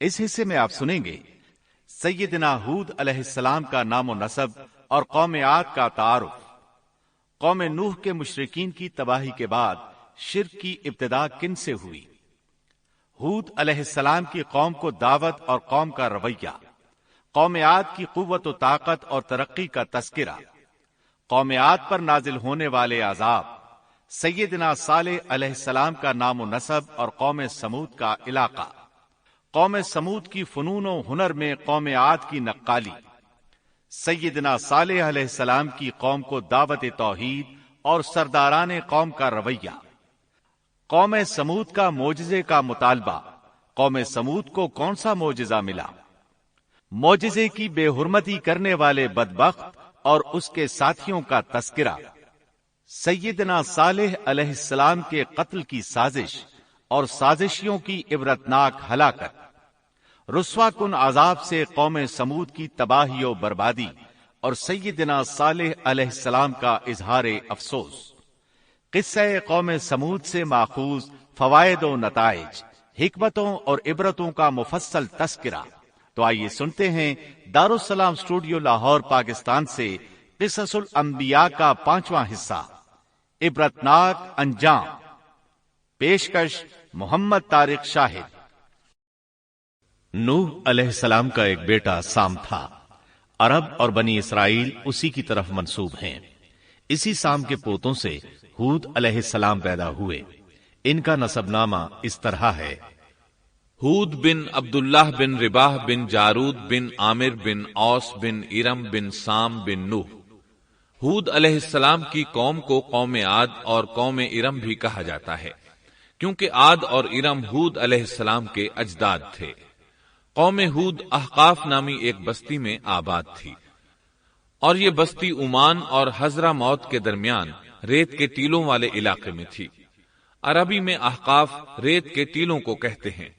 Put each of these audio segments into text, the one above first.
اس حصے میں آپ سنیں گے سیدنا ہود علیہ السلام کا نام و نسب اور قوم عاد کا تعارف، قوم نوح کے مشرکین کی تباہی کے بعد شرک کی ابتدا کن سے ہوئی، ہود علیہ السلام کی قوم کو دعوت اور قوم کا رویہ، قوم عاد کی قوت و طاقت اور ترقی کا تذکرہ، قوم عاد پر نازل ہونے والے عذاب، سیدنا صالح علیہ السلام کا نام و نسب اور قوم سمود کا علاقہ، قوم سمود کی فنون و ہنر میں قوم عاد کی نقالی، سیدنا صالح علیہ السلام کی قوم کو دعوت توحید اور سرداران قوم کا رویہ، قوم سمود کا معجزے کا مطالبہ، قوم سمود کو کون سا معجزہ ملا، معجزے کی بے حرمتی کرنے والے بدبخت اور اس کے ساتھیوں کا تذکرہ، سیدنا صالح علیہ السلام کے قتل کی سازش اور سازشیوں کی عبرتناک ہلاکت، رسوا کن عذاب سے قوم سمود کی تباہی و بربادی اور سیدنا صالح علیہ السلام کا اظہار افسوس، قصہ قوم سمود سے ماخوذ فوائد و نتائج، حکمتوں اور عبرتوں کا مفصل تذکرہ۔ تو آئیے سنتے ہیں دارالسلام اسٹوڈیو لاہور پاکستان سے قصص الانبیاء کا 5واں حصہ، عبرتناک انجام۔ پیشکش محمد طارق شاہد۔ نوح علیہ السلام کا ایک بیٹا سام تھا۔ عرب اور بنی اسرائیل اسی کی طرف منسوب ہیں۔ اسی سام کے پوتوں سے ہود علیہ السلام پیدا ہوئے۔ ان کا نسب نامہ اس طرح ہے: ہود بن عبداللہ بن رباح بن جارود بن عامر بن اوس بن ارم بن سام بن نوح۔ ہود علیہ السلام کی قوم کو قوم عاد اور قوم ارم بھی کہا جاتا ہے، کیونکہ عاد اور ارم ہود علیہ السلام کے اجداد تھے۔ قوم ہود احقاف نامی ایک بستی میں آباد تھی، اور یہ بستی عمان اور حضرہ موت کے درمیان ریت کے ٹیلوں والے علاقے میں تھی۔ عربی میں احقاف ریت کے ٹیلوں کو کہتے ہیں۔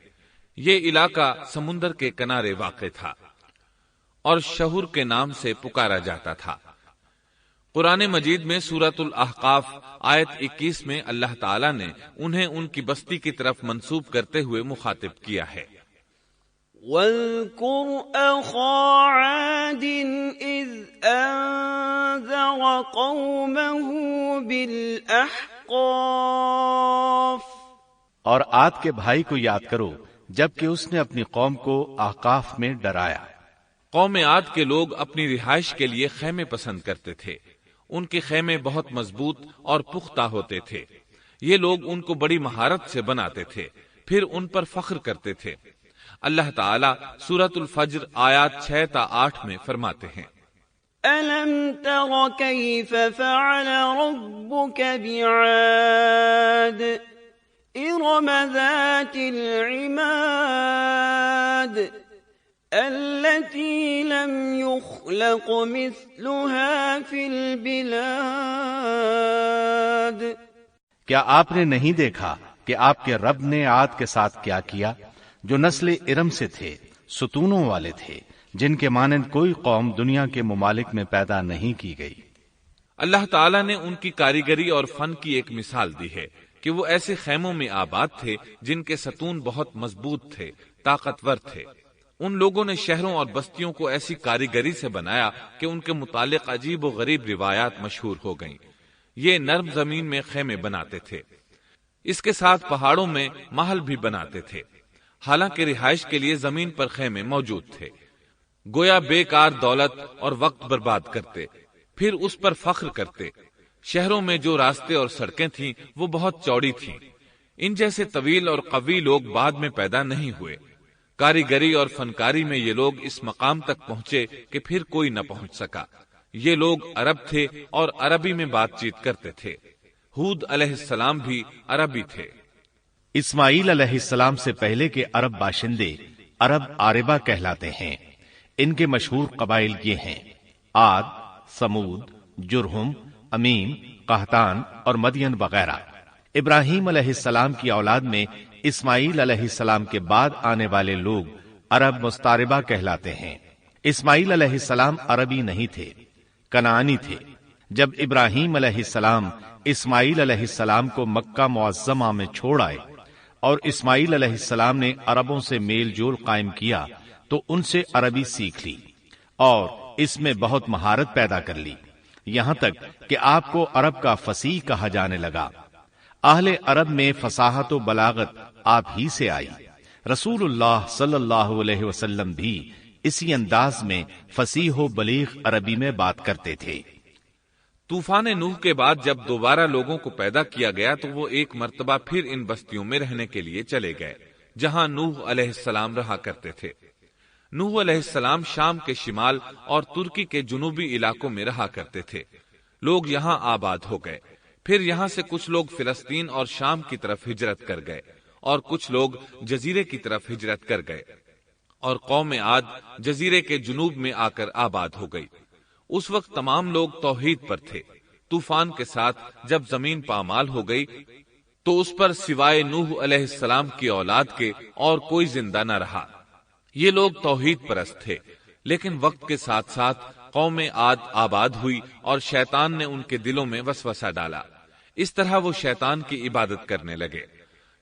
یہ علاقہ سمندر کے کنارے واقع تھا اور شہر کے نام سے پکارا جاتا تھا۔ قرآن مجید میں سورۃ الاحقاف آیت 21 میں اللہ تعالیٰ نے انہیں ان کی بستی کی طرف منسوب کرتے ہوئے مخاطب کیا ہے: وَاذْكُرْ أَخَا عَادٍ إِذْ أَنذَرَ قَوْمَهُ بِالْأَحْقَافِ۔ اور عاد کے بھائی کو یاد کرو جبکہ اس نے اپنی قوم کو احقاف میں ڈرایا۔ قوم عاد کے لوگ اپنی رہائش کے لیے خیمے پسند کرتے تھے۔ ان کے خیمے بہت مضبوط اور پختہ ہوتے تھے۔ یہ لوگ ان کو بڑی مہارت سے بناتے تھے، پھر ان پر فخر کرتے تھے۔ اللہ تعالیٰ سورۃ الفجر آیات 6 تا 8 میں فرماتے ہیں: أَلَمْ تَرَ كَيْفَ فَعَلَ رَبُّكَ بِعَادٍ إِرَمَ ذَاتِ الْعِمَادِ الَّتِي لَمْ يُخْلَقْ مِثْلُهَا فِي الْبِلَادِ۔ کیا آپ نے نہیں دیکھا کہ آپ کے رب نے عاد کے ساتھ کیا کیا، جو نسل ارم سے تھے، ستونوں والے تھے، جن کے مانند کوئی قوم دنیا کے ممالک میں پیدا نہیں کی گئی۔ اللہ تعالیٰ نے ان کی کاریگری اور فن کی ایک مثال دی ہے کہ وہ ایسے خیموں میں آباد تھے جن کے ستون بہت مضبوط تھے، طاقتور تھے۔ ان لوگوں نے شہروں اور بستیوں کو ایسی کاریگری سے بنایا کہ ان کے متعلق عجیب و غریب روایات مشہور ہو گئیں۔ یہ نرم زمین میں خیمے بناتے تھے، اس کے ساتھ پہاڑوں میں محل بھی بناتے تھے۔ حالانکہ رہائش کے لیے زمین پر خیمے موجود تھے، گویا بیکار دولت اور وقت برباد کرتے، پھر اس پر فخر کرتے۔ شہروں میں جو راستے اور سڑکیں تھیں وہ بہت چوڑی تھیں۔ ان جیسے طویل اور قوی لوگ بعد میں پیدا نہیں ہوئے۔ کاریگری اور فنکاری میں یہ لوگ اس مقام تک پہنچے کہ پھر کوئی نہ پہنچ سکا۔ یہ لوگ عرب تھے اور عربی میں بات چیت کرتے تھے۔ ہود علیہ السلام بھی عربی تھے۔ اسماعیل علیہ السلام سے پہلے کے عرب باشندے عرب عاربہ کہلاتے ہیں۔ ان کے مشہور قبائل یہ ہیں: عاد، سمود، جرہم، امیم، قحطان اور مدین وغیرہ۔ ابراہیم علیہ السلام کی اولاد میں اسماعیل علیہ السلام کے بعد آنے والے لوگ عرب مستعربہ کہلاتے ہیں۔ اسماعیل علیہ السلام عربی نہیں تھے، کنعانی تھے۔ جب ابراہیم علیہ السلام اسماعیل علیہ السلام کو مکہ معظمہ میں چھوڑ آئے، اور اسماعیل علیہ السلام نے عربوں سے میل جول قائم کیا تو ان سے عربی سیکھ لی اور اس میں بہت مہارت پیدا کر لی، یہاں تک کہ آپ کو عرب کا فصیح کہا جانے لگا۔ اہل عرب میں فصاحت و بلاغت آپ ہی سے آئی۔ رسول اللہ صلی اللہ علیہ وسلم بھی اسی انداز میں فصیح و بلیغ عربی میں بات کرتے تھے۔ طوفان نوح کے بعد جب دوبارہ لوگوں کو پیدا کیا گیا تو وہ ایک مرتبہ پھر ان بستیوں میں رہنے کے لیے چلے گئے جہاں نوح علیہ السلام رہا کرتے تھے۔ نوح علیہ السلام شام کے شمال اور ترکی کے جنوبی علاقوں میں رہا کرتے تھے۔ لوگ یہاں آباد ہو گئے، پھر یہاں سے کچھ لوگ فلسطین اور شام کی طرف ہجرت کر گئے اور کچھ لوگ جزیرے کی طرف ہجرت کر گئے، اور قوم عاد جزیرے کے جنوب میں آ کر آباد ہو گئی۔ اس وقت تمام لوگ توحید پر تھے۔ طوفان کے ساتھ جب زمین پامال ہو گئی تو اس پر سوائے نوح علیہ السلام کی اولاد کے اور کوئی زندہ نہ رہا۔ یہ لوگ توحید پرست تھے، لیکن وقت کے ساتھ ساتھ قوم عاد آباد ہوئی اور شیطان نے ان کے دلوں میں وسوسہ ڈالا۔ اس طرح وہ شیطان کی عبادت کرنے لگے۔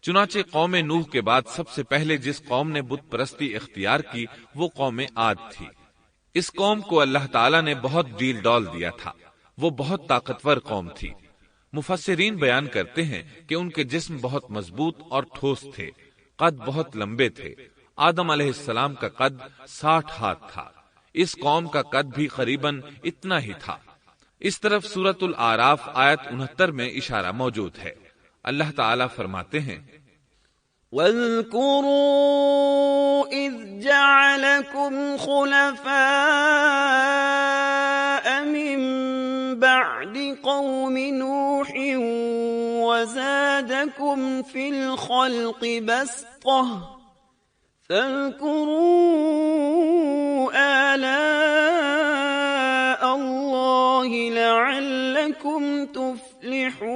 چنانچہ قوم نوح کے بعد سب سے پہلے جس قوم نے بت پرستی اختیار کی وہ قوم عاد تھی۔ اس قوم کو اللہ تعالیٰ نے بہت ڈیل ڈال دیا تھا، وہ بہت طاقتور قوم تھی۔ مفسرین بیان کرتے ہیں کہ ان کے جسم بہت مضبوط اور ٹھوس تھے، قد بہت لمبے تھے۔ آدم علیہ السلام کا قد 60 ہاتھ تھا، اس قوم کا قد بھی قریباً اتنا ہی تھا۔ اس طرف سورۃ الاعراف آیت 69 میں اشارہ موجود ہے۔ اللہ تعالیٰ فرماتے ہیں، وَاذْكُرُوا إِذْ جَعَلَكُمْ خُلَفَاءَ مِن بَعْدِ قَوْمِ نُوحٍ وَزَادَكُمْ فِي الْخَلْقِ بَسْطَةً فَاذْكُرُوا آلَاءَ اللَّهِ لَعَلَّكُمْ تُفْلِحُونَ۔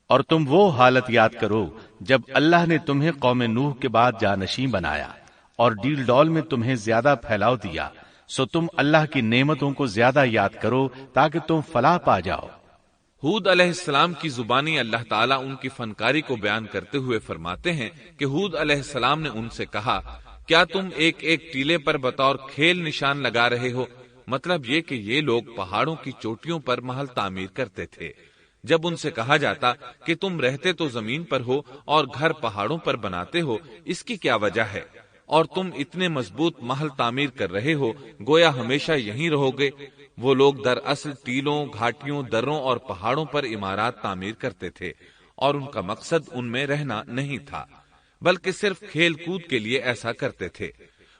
اور تم وہ حالت یاد کرو جب اللہ نے تمہیں قوم نوح کے بعد جانشین بنایا اور ڈیل ڈول میں تمہیں زیادہ پھیلاؤ دیا، سو تم اللہ کی نعمتوں کو زیادہ یاد کرو تاکہ تم فلاح پا جاؤ۔ ہود علیہ السلام کی زبانی اللہ تعالیٰ ان کی فنکاری کو بیان کرتے ہوئے فرماتے ہیں کہ ہود علیہ السلام نے ان سے کہا، کیا تم ایک ایک ٹیلے پر بطور کھیل نشان لگا رہے ہو؟ مطلب یہ کہ یہ لوگ پہاڑوں کی چوٹیوں پر محل تعمیر کرتے تھے۔ جب ان سے کہا جاتا کہ تم رہتے تو زمین پر ہو اور گھر پہاڑوں پر بناتے ہو، اس کی کیا وجہ ہے؟ اور تم اتنے مضبوط محل تعمیر کر رہے ہو، گویا ہمیشہ یہیں رہو گے۔ وہ لوگ دراصل ٹیلوں، گھاٹیوں، دروں اور پہاڑوں پر عمارات تعمیر کرتے تھے، اور ان کا مقصد ان میں رہنا نہیں تھا، بلکہ صرف کھیل کود کے لیے ایسا کرتے تھے۔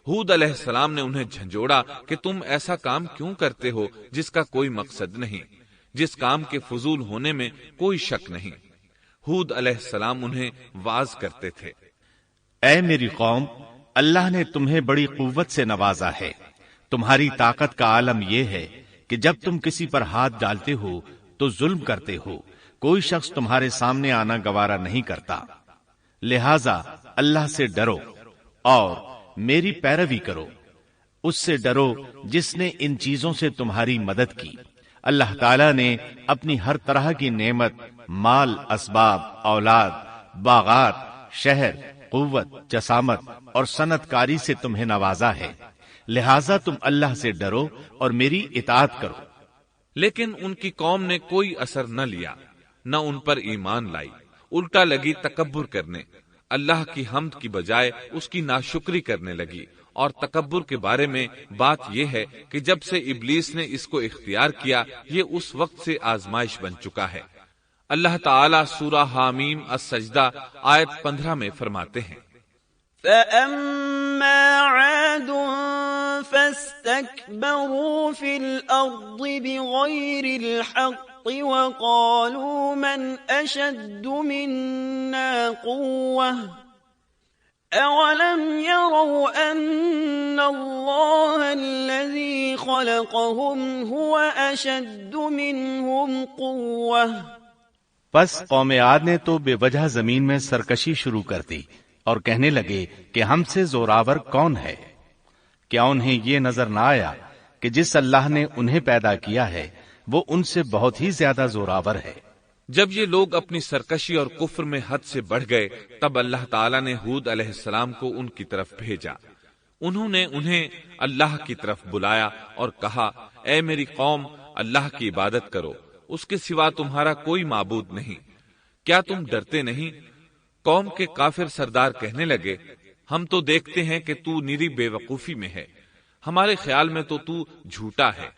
ہود علیہ السلام نے انہیں جھنجھوڑا کہ تم ایسا کام کیوں کرتے ہو جس کا کوئی مقصد نہیں، جس کام کے فضول ہونے میں کوئی شک نہیں۔ ہود علیہ السلام انہیں واعظ کرتے تھے، اے میری قوم، اللہ نے تمہیں بڑی قوت سے نوازا ہے۔ تمہاری طاقت کا عالم یہ ہے کہ جب تم کسی پر ہاتھ ڈالتے ہو تو ظلم کرتے ہو، کوئی شخص تمہارے سامنے آنا گوارا نہیں کرتا۔ لہذا اللہ سے ڈرو اور میری پیروی کرو، اس سے ڈرو جس نے ان چیزوں سے تمہاری مدد کی۔ اللہ تعالیٰ نے اپنی ہر طرح کی نعمت، مال، اسباب، اولاد، باغات، شہر، قوت، جسامت اور صنعت کاری سے تمہیں نوازا ہے، لہذا تم اللہ سے ڈرو اور میری اطاعت کرو۔ لیکن ان کی قوم نے کوئی اثر نہ لیا، نہ ان پر ایمان لائی، الٹا لگی تکبر کرنے، اللہ کی حمد کی بجائے اس کی ناشکری کرنے لگی۔ اور تکبر کے بارے میں بات یہ ہے کہ جب سے ابلیس نے اس کو اختیار کیا، یہ اس وقت سے آزمائش بن چکا ہے۔ اللہ تعالیٰ سورہ حامیم السجدہ آیت 15 میں فرماتے ہیں، فَأَمَّا عَادٌ فَاسْتَكْبَرُوا فِي الْأَرْضِ بِغَيْرِ الْحَقِّ وَقَالُوا مَنْ أَشَدُّ مِنَّا قُوَّةً أَوَلَمْ يَرَوْا أَنَّ اللَّهَ الَّذِي خَلَقَهُمْ هُوَ أَشَدُّ مِنْهُمْ قُوَّةً۔ پس قوم عاد نے تو بے وجہ زمین میں سرکشی شروع کر دی اور کہنے لگے کہ ہم سے زوراور کون ہے؟ کیا انہیں یہ نظر نہ آیا کہ جس اللہ نے انہیں پیدا کیا ہے وہ ان سے بہت ہی زیادہ زوراور ہے؟ جب یہ لوگ اپنی سرکشی اور کفر میں حد سے بڑھ گئے تب اللہ تعالیٰ نے ہود علیہ السلام کو ان کی طرف بھیجا۔ انہوں نے انہیں اللہ کی طرف بلایا اور کہا، اے میری قوم، اللہ کی عبادت کرو، اس کے سوا تمہارا کوئی معبود نہیں۔ کیا تم ڈرتے نہیں؟ قوم کے کافر سردار کہنے لگے، ہم تو دیکھتے ہیں کہ تو نری بے وقوفی میں ہے، ہمارے خیال میں تو جھوٹا ہے۔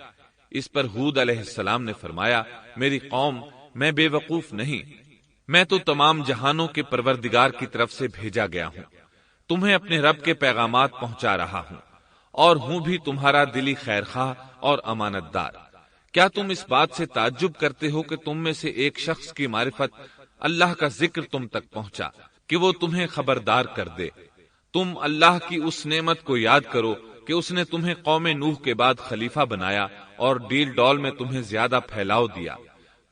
اس پر ہود علیہ السلام نے فرمایا، میری قوم، میں بے وقوف نہیں، میں تو تمام جہانوں کے پروردگار کی طرف سے بھیجا گیا ہوں، تمہیں اپنے رب کے پیغامات پہنچا رہا ہوں، اور ہوں بھی تمہارا دلی خیر خواہ اور امانت دار۔ کیا تم اس بات سے تعجب کرتے ہو کہ تم میں سے ایک شخص کی معرفت اللہ کا ذکر تم تک پہنچا کہ وہ تمہیں خبردار کر دے؟ تم اللہ کی اس نعمت کو یاد کرو کہ اس نے تمہیں قوم نوح کے بعد خلیفہ بنایا اور ڈیل ڈول میں تمہیں زیادہ پھیلاؤ دیا۔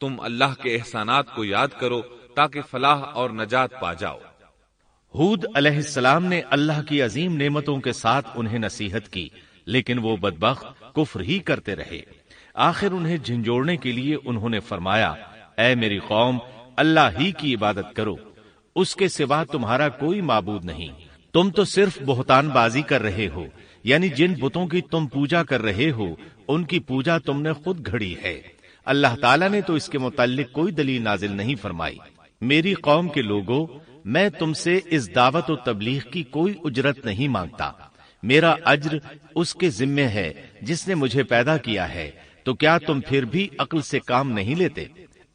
تم اللہ کے احسانات کو یاد کرو تاکہ فلاح اور نجات پا جاؤ۔ ہود علیہ السلام نے اللہ کی عظیم نعمتوں کے ساتھ انہیں نصیحت کی، لیکن وہ بدبخت کفر ہی کرتے رہے۔ آخر انہیں جھنجھوڑنے کے لیے انہوں نے فرمایا، اے میری قوم، اللہ ہی کی عبادت کرو، اس کے سوا تمہارا کوئی معبود نہیں۔ تم تو صرف بہتان بازی کر رہے ہو، یعنی جن بتوں کی تم پوجا کر رہے ہو ان کی پوجا تم نے خود گھڑی ہے۔ اللہ تعالیٰ نے تو اس کے متعلق کوئی دلیل نازل نہیں فرمائی۔ میری قوم کے لوگوں، میں تم سے اس دعوت و تبلیغ کی کوئی اجرت نہیں مانگتا، میرا اجر اس کے ذمے ہے جس نے مجھے پیدا کیا ہے، تو کیا تم پھر بھی عقل سے کام نہیں لیتے؟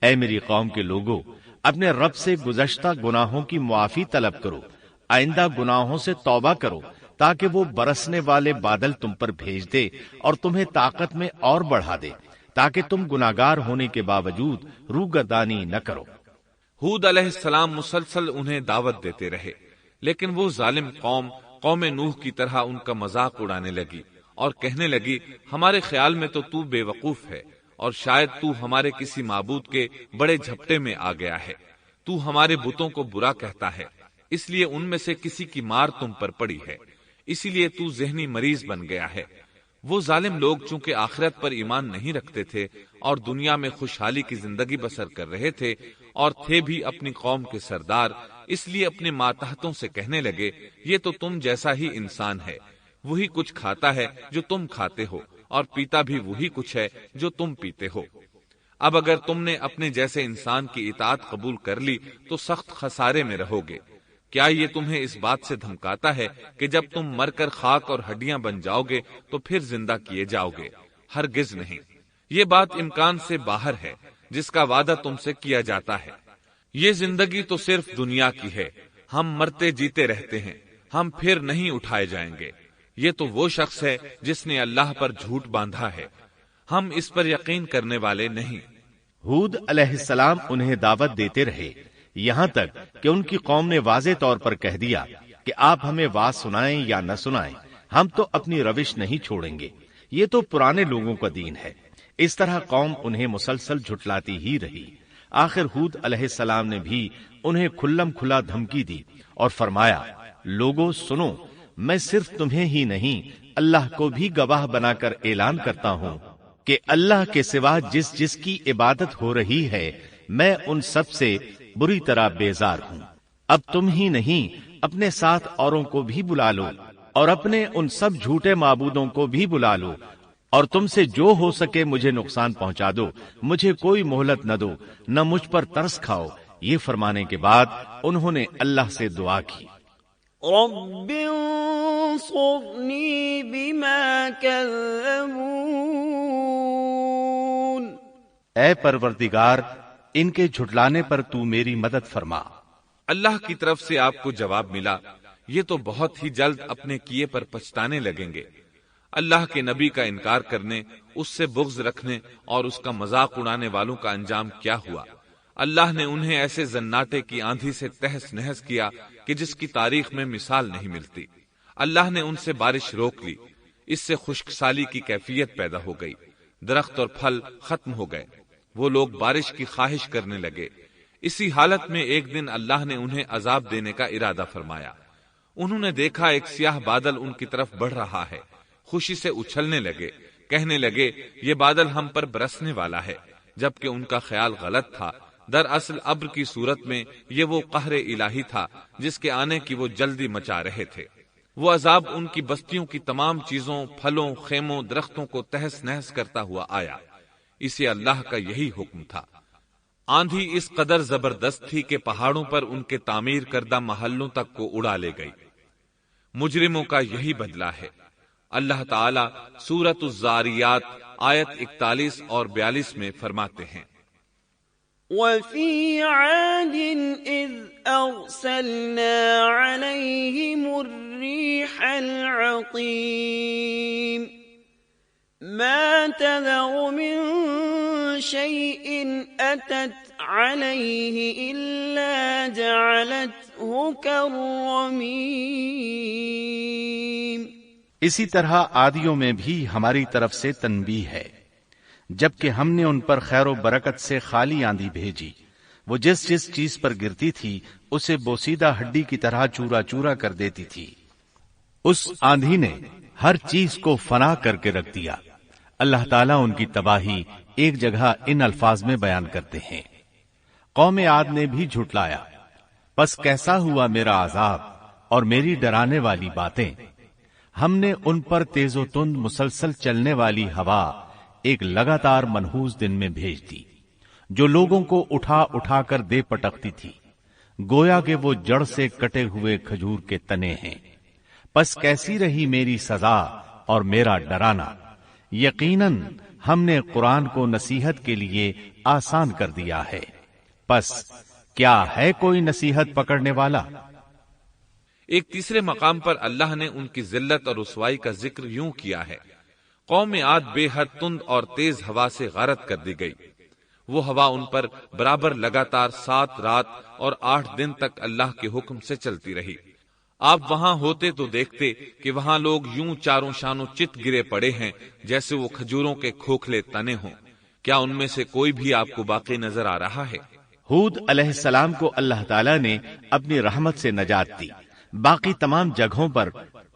اے میری قوم کے لوگوں، اپنے رب سے گزشتہ گناہوں کی معافی طلب کرو، آئندہ گناہوں سے توبہ کرو، تاکہ وہ برسنے والے بادل تم پر بھیج دے اور تمہیں طاقت میں اور بڑھا دے، تاکہ تم گناہگار ہونے کے باوجود روگردانی نہ کرو۔ ہود علیہ السلام مسلسل انہیں دعوت دیتے رہے، لیکن وہ ظالم قوم نوح کی طرح ان کا مذاق اڑانے لگی اور کہنے لگی، ہمارے خیال میں تو بے وقوف ہے اور شاید تو ہمارے کسی معبود کے بڑے جھپٹے میں آ گیا ہے، تو ہمارے بتوں کو برا کہتا ہے، اس لیے ان میں سے کسی کی مار تم پر پڑی ہے، اسی لیے تو ذہنی مریض بن گیا ہے۔ وہ ظالم لوگ چونکہ آخرت پر ایمان نہیں رکھتے تھے اور دنیا میں خوشحالی کی زندگی بسر کر رہے تھے اور تھے بھی اپنی قوم کے سردار، اس لیے اپنے ماتحتوں سے کہنے لگے، یہ تو تم جیسا ہی انسان ہے، وہی کچھ کھاتا ہے جو تم کھاتے ہو اور پیتا بھی وہی کچھ ہے جو تم پیتے ہو۔ اب اگر تم نے اپنے جیسے انسان کی اطاعت قبول کر لی تو سخت خسارے میں رہو گے۔ کیا یہ تمہیں اس بات سے دھمکاتا ہے کہ جب تم مر کر خاک اور ہڈیاں بن جاؤ گے تو پھر زندہ کیے جاؤ گے؟ ہرگز نہیں، یہ بات امکان سے باہر ہے جس کا وعدہ تم سے کیا جاتا ہے۔ یہ زندگی تو صرف دنیا کی ہے، ہم مرتے جیتے رہتے ہیں، ہم پھر نہیں اٹھائے جائیں گے۔ یہ تو وہ شخص ہے جس نے اللہ پر جھوٹ باندھا ہے، ہم اس پر یقین کرنے والے نہیں۔ ہود علیہ السلام انہیں دعوت دیتے رہے، یہاں تک کہ ان کی قوم نے واضح طور پر کہہ دیا کہ آپ ہمیں واز سنائیں یا نہ سنائیں، ہم تو اپنی روش نہیں چھوڑیں گے، یہ تو پرانے لوگوں کا دین ہے۔ اس طرح قوم انہیں مسلسل جھٹلاتی ہی رہی۔ آخر ہود علیہ السلام نے بھی انہیں کھلم کھلا دھمکی دی اور فرمایا، لوگوں سنو، میں صرف تمہیں ہی نہیں اللہ کو بھی گواہ بنا کر اعلان کرتا ہوں کہ اللہ کے سوا جس کی عبادت ہو رہی ہے میں ان سب سے بری طرح بیزار ہوں۔ اب تم ہی نہیں اپنے ساتھ اوروں کو بھی بلا لو اور اپنے ان سب جھوٹے معبودوں کو بھی بلا لو، اور تم سے جو ہو سکے مجھے نقصان پہنچا دو، مجھے کوئی مہلت نہ دو، نہ مجھ پر ترس کھاؤ۔ یہ فرمانے کے بعد انہوں نے اللہ سے دعا کی، رب انصرنی بما کذبون، اے پروردگار ان کے جھٹلانے پر تو میری مدد فرما۔ اللہ کی طرف سے آپ کو جواب ملا، یہ تو بہت ہی جلد اپنے کیے پر پچھتانے لگیں گے۔ اللہ کے نبی کا انکار کرنے، اس سے بغض رکھنے اور اس کا مذاق اڑانے والوں کا انجام کیا ہوا؟ اللہ نے انہیں ایسے زناٹے کی آندھی سے تہس نہس کیا کہ جس کی تاریخ میں مثال نہیں ملتی۔ اللہ نے ان سے بارش روک لی، اس سے خشک سالی کی کیفیت پیدا ہو گئی، درخت اور پھل ختم ہو گئے، وہ لوگ بارش کی خواہش کرنے لگے۔ اسی حالت میں ایک دن اللہ نے انہیں عذاب دینے کا ارادہ فرمایا۔ انہوں نے دیکھا ایک سیاہ بادل ان کی طرف بڑھ رہا ہے، خوشی سے اچھلنے لگے، کہنے لگے یہ بادل ہم پر برسنے والا ہے، جبکہ ان کا خیال غلط تھا۔ دراصل ابر کی صورت میں یہ وہ قہر الہی تھا جس کے آنے کی وہ جلدی مچا رہے تھے۔ وہ عذاب ان کی بستیوں کی تمام چیزوں، پھلوں، خیموں، درختوں کو تہس نہس کرتا ہوا آیا۔ اسے اللہ کا یہی حکم تھا۔ آندھی اس قدر زبردست تھی کہ پہاڑوں پر ان کے تعمیر کردہ محلوں تک کو اڑا لے گئی۔ مجرموں کا یہی بدلہ ہے۔ اللہ تعالی سورۃ الزاریات آیت 41 اور 42 میں فرماتے ہیں، وَفِي عَادٍ إِذْ أَرْسَلْنَا عَلَيْهِمُ الرِّيحَ الْعَقِيمَ مَا تَذَرُ مِن شَيْءٍ أَتَتْ عَلَيْهِ إِلَّا جَعَلَتْهُ كَالرَّمِيمِ۔ اسی طرح عادیوں میں بھی ہماری طرف سے تنبیہ ہے، جبکہ ہم نے ان پر خیر و برکت سے خالی آندھی بھیجی، وہ جس جس چیز پر گرتی تھی اسے بوسیدہ ہڈی کی طرح چورا چورا کر دیتی تھی۔ اس آندھی نے ہر چیز کو فنا کر کے رکھ دیا۔ اللہ تعالیٰ ان کی تباہی ایک جگہ ان الفاظ میں بیان کرتے ہیں، قوم عاد نے بھی جھٹلایا، پس کیسا ہوا میرا عذاب اور میری ڈرانے والی باتیں۔ ہم نے ان پر تیز و تند مسلسل چلنے والی ہوا ایک لگاتار منحوس دن میں بھیج دی، جو لوگوں کو اٹھا اٹھا کر دے پٹکتی تھی، گویا کہ وہ جڑ سے کٹے ہوئے کھجور کے تنے ہیں۔ پس کیسی رہی میری سزا اور میرا ڈرانا۔ یقیناً ہم نے قرآن کو نصیحت کے لیے آسان کر دیا ہے، پس کیا ہے کوئی نصیحت پکڑنے والا؟ ایک تیسرے مقام پر اللہ نے ان کی ذلت اور رسوائی کا ذکر یوں کیا ہے، قوم عاد بے حد تند اور تیز ہوا سے غارت کر دی گئی۔ وہ ہوا ان پر برابر لگاتار 7 رات اور 8 دن تک اللہ کے حکم سے چلتی رہی۔ آپ وہاں ہوتے تو دیکھتے کہ وہاں لوگ یوں چاروں شانوں چت گرے پڑے ہیں جیسے وہ کھجوروں کے کھوکھلے تنے ہوں۔ کیا ان میں سے کوئی بھی آپ کو باقی نظر آ رہا ہے؟ ہود علیہ السلام کو اللہ تعالیٰ نے اپنی رحمت سے نجات دی، باقی تمام جگہوں پر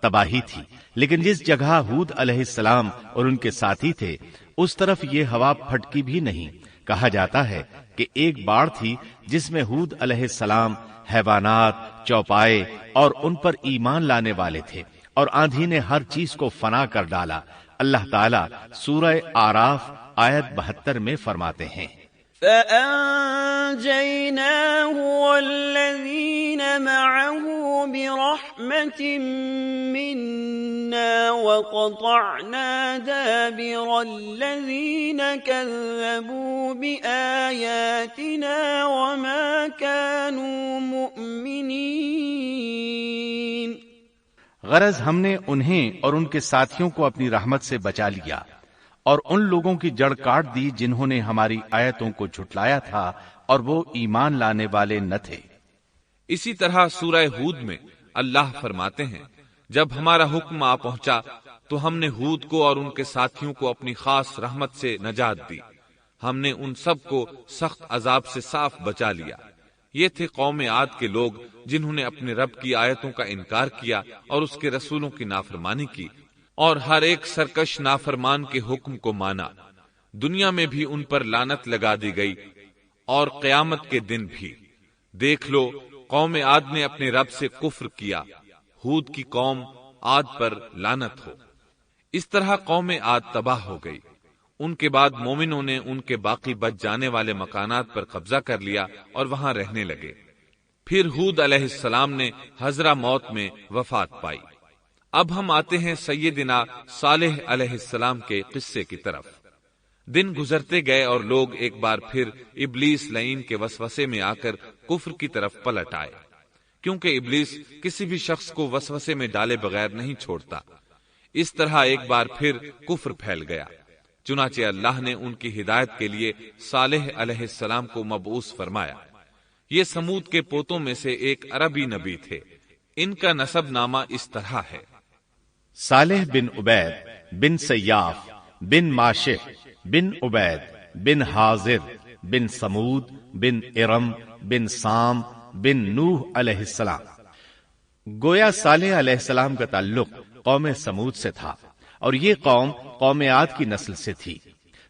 تباہی تھی، لیکن جس جگہ ہود علیہ السلام اور ان کے ساتھی تھے اس طرف یہ ہوا پھٹکی بھی نہیں۔ کہا جاتا ہے کہ ایک باڑ تھی جس میں ہود علیہ السلام، حیوانات، چوپائے اور ان پر ایمان لانے والے تھے، اور آندھی نے ہر چیز کو فنا کر ڈالا۔ اللہ تعالیٰ سورہ آراف آیت 72 میں فرماتے ہیں، فَأَنجَيْنَاهُ وَالَّذِينَ مَعَهُ بِرَحْمَةٍ مِّنَّا وَقَطَعْنَا دَابِرَ الَّذِينَ كَذَّبُوا بِآيَاتِنَا وَمَا كَانُوا مُؤْمِنِينَ۔ غرض ہم نے انہیں اور ان کے ساتھیوں کو اپنی رحمت سے بچا لیا اور ان لوگوں کی جڑ کاٹ دی جنہوں نے ہماری آیتوں کو جھٹلایا تھا اور وہ ایمان لانے والے نہ تھے۔ اسی طرح سورہ ہود میں اللہ فرماتے ہیں، جب ہمارا حکم آ پہنچا تو ہم نے ہود کو اور ان کے ساتھیوں کو اپنی خاص رحمت سے نجات دی۔ ہم نے ان سب کو سخت عذاب سے صاف بچا لیا۔ یہ تھے قوم عاد کے لوگ جنہوں نے اپنے رب کی آیتوں کا انکار کیا اور اس کے رسولوں کی نافرمانی کی، اور ہر ایک سرکش نافرمان کے حکم کو مانا۔ دنیا میں بھی ان پر لعنت لگا دی گئی اور قیامت کے دن بھی۔ دیکھ لو، قوم عاد نے اپنے رب سے کفر کیا، ہود کی قوم عاد پر لعنت ہو۔ اس طرح قوم عاد تباہ ہو گئی۔ ان کے بعد مومنوں نے ان کے باقی بچ جانے والے مکانات پر قبضہ کر لیا اور وہاں رہنے لگے۔ پھر ہود علیہ السلام نے حضرہ موت میں وفات پائی۔ اب ہم آتے ہیں سیدنا صالح علیہ السلام کے قصے کی طرف۔ دن گزرتے گئے اور لوگ ایک بار پھر ابلیس لعین کے وسوسے میں آ کر کفر کی طرف پلٹ آئے، کیونکہ ابلیس کسی بھی شخص کو وسوسے میں ڈالے بغیر نہیں چھوڑتا۔ اس طرح ایک بار پھر کفر پھیل گیا، چنانچہ اللہ نے ان کی ہدایت کے لیے صالح علیہ السلام کو مبعوث فرمایا۔ یہ سمود کے پوتوں میں سے ایک عربی نبی تھے۔ ان کا نسب نامہ اس طرح ہے: صالح بن عبید بن سیاف بن ماشح بن عبید بن حاضر بن سمود بن ارم بن سام بن نوح علیہ السلام۔ گویا صالح علیہ السلام کا تعلق قوم سمود سے تھا، اور یہ قوم عاد کی نسل سے تھی۔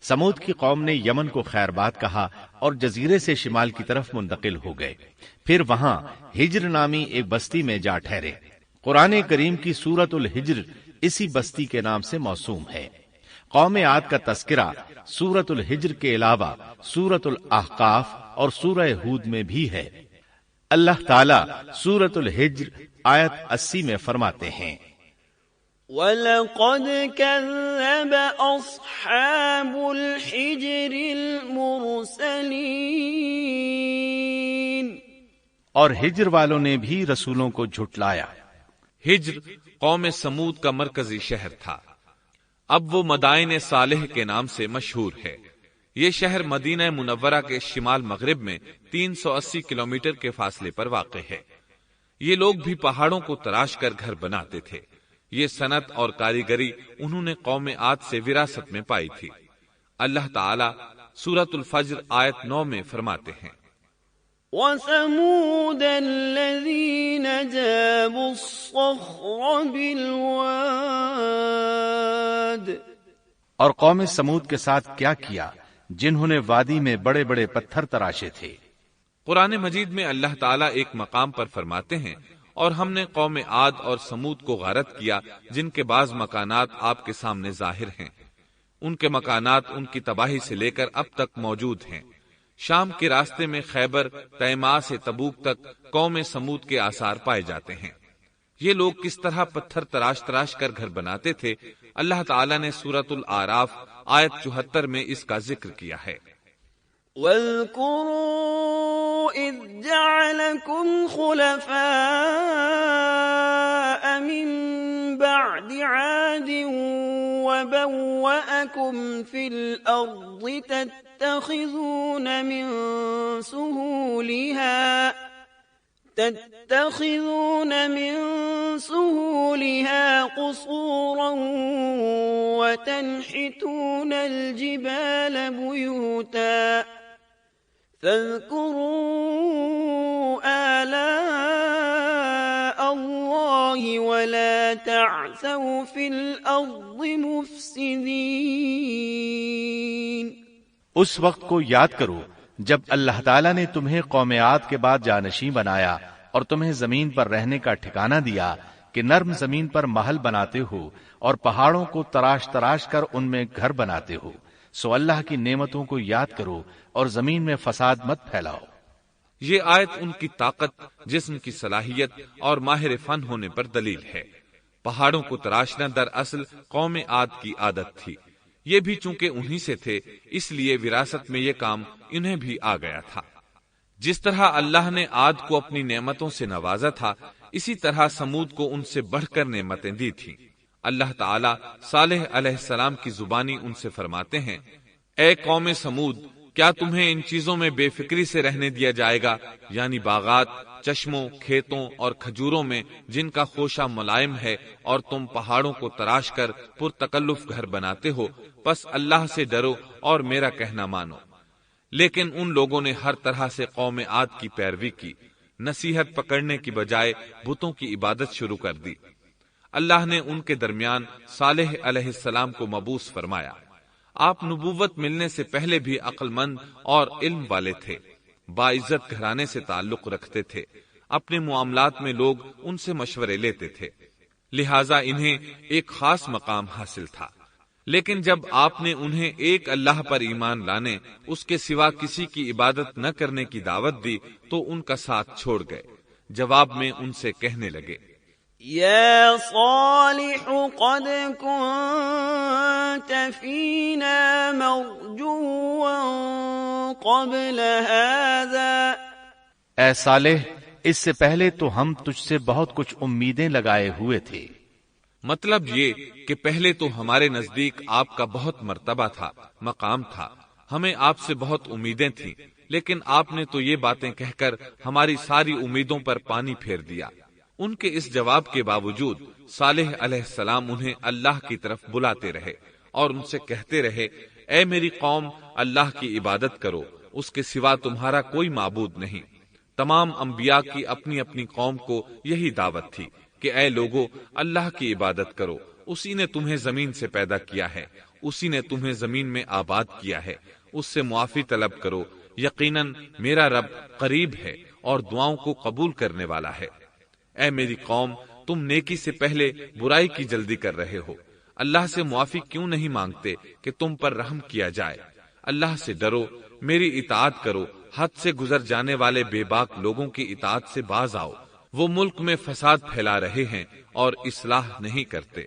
سمود کی قوم نے یمن کو خیر بات کہا اور جزیرے سے شمال کی طرف منتقل ہو گئے، پھر وہاں ہجر نامی ایک بستی میں جا ٹھہرے۔ قرآن کریم کی سورۃ الحجر اسی بستی کے نام سے موسوم ہے۔ قوم عاد کا تذکرہ سورۃ الحجر کے علاوہ سورۃ الاحقاف اور سورہ ہود میں بھی ہے۔ اللہ تعالیٰ سورۃ الحجر آیت 80 میں فرماتے ہیں، وَلَقَدْ كَذَّبَ أَصْحَابُ الْحِجْرِ الْمُرْسَلِينَ، اور ہجر والوں نے بھی رسولوں کو جھٹلایا۔ ہجر قوم سمود کا مرکزی شہر تھا، اب وہ مدائن صالح کے نام سے مشہور ہے۔ یہ شہر مدینہ منورہ کے شمال مغرب میں 380 کلومیٹر کے فاصلے پر واقع ہے۔ یہ لوگ بھی پہاڑوں کو تراش کر گھر بناتے تھے۔ یہ صنعت اور کاریگری انہوں نے قوم عاد سے وراثت میں پائی تھی۔ اللہ تعالیٰ سورۃ الفجر آیت 9 میں فرماتے ہیں، وَثَمُودَ الَّذِينَ جَابُوا الصَّخْرَ بِالْوَادِ، اور قوم سمود کے ساتھ کیا کیا جنہوں نے وادی میں بڑے بڑے پتھر تراشے تھے۔ قرآن مجید میں اللہ تعالیٰ ایک مقام پر فرماتے ہیں، اور ہم نے قوم عاد اور سمود کو غارت کیا جن کے بعض مکانات آپ کے سامنے ظاہر ہیں۔ ان کے مکانات ان کی تباہی سے لے کر اب تک موجود ہیں۔ شام کے راستے میں خیبر، تیماء سے تبوک تک قوم سمود کے آثار پائے جاتے ہیں۔ یہ لوگ کس طرح پتھر تراش تراش کر گھر بناتے تھے، اللہ تعالیٰ نے سورۃ الاعراف آیت 74 میں اس کا ذکر کیا ہے۔ وَاذْكُرُوا إِذْ جَعَلَكُمْ خُلَفَاءَ مِنْ بَعْدِ عَادٍ وَبَوَّأَكُمْ فِي الْأَرْضِ تَتَّخِذُونَ مِنْ سُهُولِهَا قُصُورًا وَتَنْحِتُونَ الْجِبَالَ بُيُوتًا فاذكروا آلاء الله ولا تعثوا في الأرض مفسدين۔ اس وقت کو یاد کرو جب اللہ تعالیٰ نے تمہیں قوم عاد کے بعد جانشین بنایا اور تمہیں زمین پر رہنے کا ٹھکانہ دیا کہ نرم زمین پر محل بناتے ہو اور پہاڑوں کو تراش تراش کر ان میں گھر بناتے ہو، سو اللہ کی نعمتوں کو یاد کرو اور زمین میں فساد مت پھیلاؤ۔ یہ آیت ان کی طاقت، جسم کی صلاحیت اور ماہر فن ہونے پر دلیل ہے۔ پہاڑوں کو تراشنا دراصل قوم عاد کی عادت تھی۔ یہ بھی چونکہ انہی سے تھے، اس لیے وراثت میں یہ کام انہیں بھی آ گیا تھا۔ جس طرح اللہ نے عاد کو اپنی نعمتوں سے نوازا تھا، اسی طرح سمود کو ان سے بڑھ کر نعمتیں دی تھیں۔ اللہ تعالیٰ صالح علیہ السلام کی زبانی ان سے فرماتے ہیں، اے قوم سمود، کیا تمہیں ان چیزوں میں بے فکری سے رہنے دیا جائے گا، یعنی باغات، چشموں، کھیتوں اور کھجوروں میں جن کا خوشہ ملائم ہے، اور تم پہاڑوں کو تراش کر پرتکلف گھر بناتے ہو، پس اللہ سے ڈرو اور میرا کہنا مانو۔ لیکن ان لوگوں نے ہر طرح سے قوم عاد کی پیروی کی، نصیحت پکڑنے کی بجائے بتوں کی عبادت شروع کر دی۔ اللہ نے ان کے درمیان صالح علیہ السلام کو مبعوث فرمایا۔ آپ نبوت ملنے سے پہلے بھی عقل مند اور علم والے تھے، باعزت گھرانے سے تعلق رکھتے تھے، اپنے معاملات میں لوگ ان سے مشورے لیتے تھے، لہٰذا انہیں ایک خاص مقام حاصل تھا۔ لیکن جب آپ نے انہیں ایک اللہ پر ایمان لانے، اس کے سوا کسی کی عبادت نہ کرنے کی دعوت دی تو ان کا ساتھ چھوڑ گئے۔ جواب میں ان سے کہنے لگے، یا صالح قد كنت فينا مرجوا قبل هذا، اے صالح، اس سے پہلے تو ہم تجھ سے بہت کچھ امیدیں لگائے ہوئے تھے۔ مطلب یہ کہ پہلے تو ہمارے نزدیک آپ کا بہت مرتبہ تھا، مقام تھا، ہمیں آپ سے بہت امیدیں تھیں، لیکن آپ نے تو یہ باتیں کہہ کر ہماری ساری امیدوں پر پانی پھیر دیا۔ ان کے اس جواب کے باوجود صالح علیہ السلام انہیں اللہ کی طرف بلاتے رہے اور ان سے کہتے رہے، اے میری قوم، اللہ کی عبادت کرو، اس کے سوا تمہارا کوئی معبود نہیں۔ تمام انبیاء کی اپنی اپنی قوم کو یہی دعوت تھی کہ اے لوگو، اللہ کی عبادت کرو، اسی نے تمہیں زمین سے پیدا کیا ہے اسی نے تمہیں زمین میں آباد کیا ہے، اس سے معافی طلب کرو، یقیناً میرا رب قریب ہے اور دعاؤں کو قبول کرنے والا ہے۔ اے میری قوم، تم نیکی سے پہلے برائی کی جلدی کر رہے ہو، اللہ سے معافی کیوں نہیں مانگتے کہ تم پر رحم کیا جائے؟ اللہ سے ڈرو، میری اطاعت کرو، حد سے گزر جانے والے بے باک لوگوں کی اطاعت سے باز آؤ، وہ ملک میں فساد پھیلا رہے ہیں اور اصلاح نہیں کرتے۔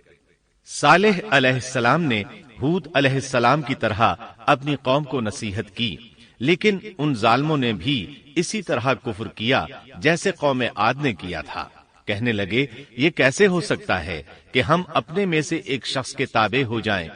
صالح علیہ السلام نے ہود علیہ السلام کی طرح اپنی قوم کو نصیحت کی، لیکن ان ظالموں نے بھی اسی طرح کفر کیا جیسے قوم عاد نے کیا تھا۔ کہنے لگے، یہ کیسے ہو سکتا ہے کہ ہم اپنے میں سے ایک شخص کے تابع ہو جائیں؟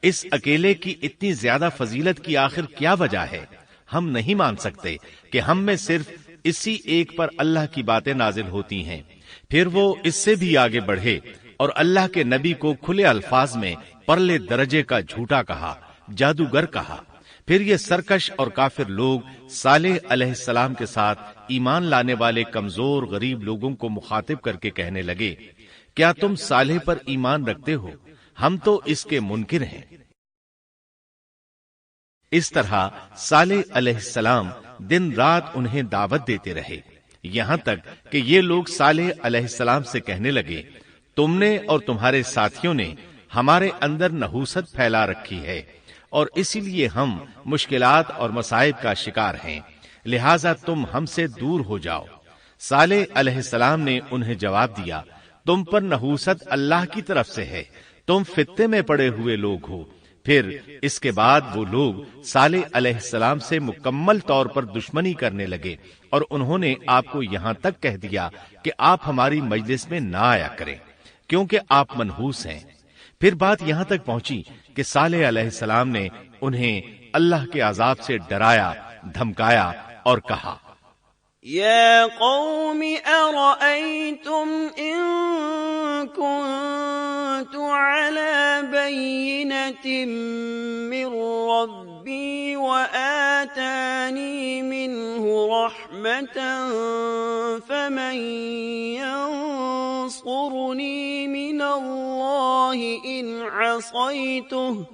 اس اکیلے کی اتنی زیادہ فضیلت کی آخر کیا وجہ ہے؟ ہم نہیں مان سکتے کہ ہم میں صرف اسی ایک پر اللہ کی باتیں نازل ہوتی ہیں۔ پھر وہ اس سے بھی آگے بڑھے اور اللہ کے نبی کو کھلے الفاظ میں پرلے درجے کا جھوٹا کہا، جادوگر کہا۔ پھر یہ سرکش اور کافر لوگ صالح علیہ السلام کے ساتھ ایمان لانے والے کمزور غریب لوگوں کو مخاطب کر کے کہنے لگے، کیا تم صالح پر ایمان رکھتے ہو؟ ہم تو اس کے منکر ہیں۔ اس طرح صالح علیہ السلام دن رات انہیں دعوت دیتے رہے، یہاں تک کہ یہ لوگ صالح علیہ السلام سے کہنے لگے، تم نے اور تمہارے ساتھیوں نے ہمارے اندر نحوست پھیلا رکھی ہے اور اسی لیے ہم مشکلات اور مصائب کا شکار ہیں، لہذا تم ہم سے دور ہو جاؤ۔ صالح علیہ السلام نے انہیں جواب دیا، تم پر نحوست اللہ کی طرف سے ہے، تم فتنے میں پڑے ہوئے لوگ ہو۔ پھر اس کے بعد وہ لوگ صالح علیہ السلام سے مکمل طور پر دشمنی کرنے لگے اور انہوں نے آپ کو یہاں تک کہہ دیا کہ آپ ہماری مجلس میں نہ آیا کریں کیونکہ آپ منحوس ہیں۔ پھر بات یہاں تک پہنچی کہ صالح علیہ السلام نے انہیں اللہ کے عذاب سے ڈرایا، دھمکایا اور کہا، يا قوم أرأيتم إن كنت على بينة من ربي وآتاني منه رحمة فمن ينصرني من الله إن عصيته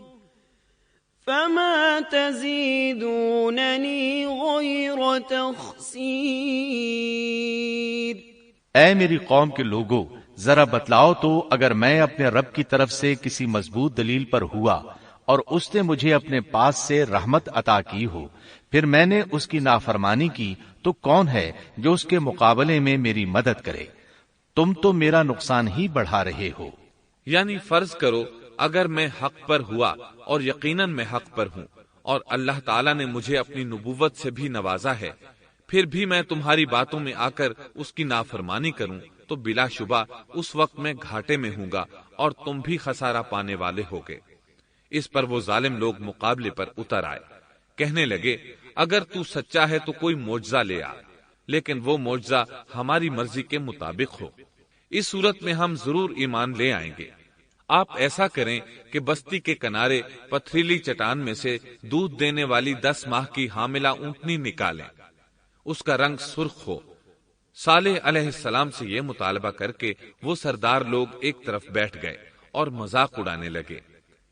فما تزيدونني غير تخسير۔ اے میری قوم کے لوگوں، ذرا بتلاؤ تو، اگر میں اپنے رب کی طرف سے کسی مضبوط دلیل پر ہوا اور اس نے مجھے اپنے پاس سے رحمت عطا کی ہو، پھر میں نے اس کی نافرمانی کی، تو کون ہے جو اس کے مقابلے میں میری مدد کرے؟ تم تو میرا نقصان ہی بڑھا رہے ہو۔ یعنی فرض کرو اگر میں حق پر ہوا اور یقیناً میں حق پر ہوں اور اللہ تعالیٰ نے مجھے اپنی نبوت سے بھی نوازا ہے، پھر بھی میں تمہاری باتوں میں آ کر اس کی نافرمانی کروں تو بلا شبہ اس وقت میں گھاٹے میں ہوں گا اور تم بھی خسارہ پانے والے ہوگے۔ اس پر وہ ظالم لوگ مقابلے پر اتر آئے، کہنے لگے، اگر تو سچا ہے تو کوئی معجزہ لے آ، لیکن وہ معجزہ ہماری مرضی کے مطابق ہو، اس صورت میں ہم ضرور ایمان لے آئیں گے۔ آپ ایسا کریں کہ بستی کے کنارے پتھریلی چٹان میں سے دودھ دینے والی 10 ماہ کی حاملہ اونٹنی نکالیں، اس کا رنگ سرخ ہو۔ صالح علیہ السلام سے یہ مطالبہ کر کے وہ سردار لوگ ایک طرف بیٹھ گئے اور مذاق اڑانے لگے۔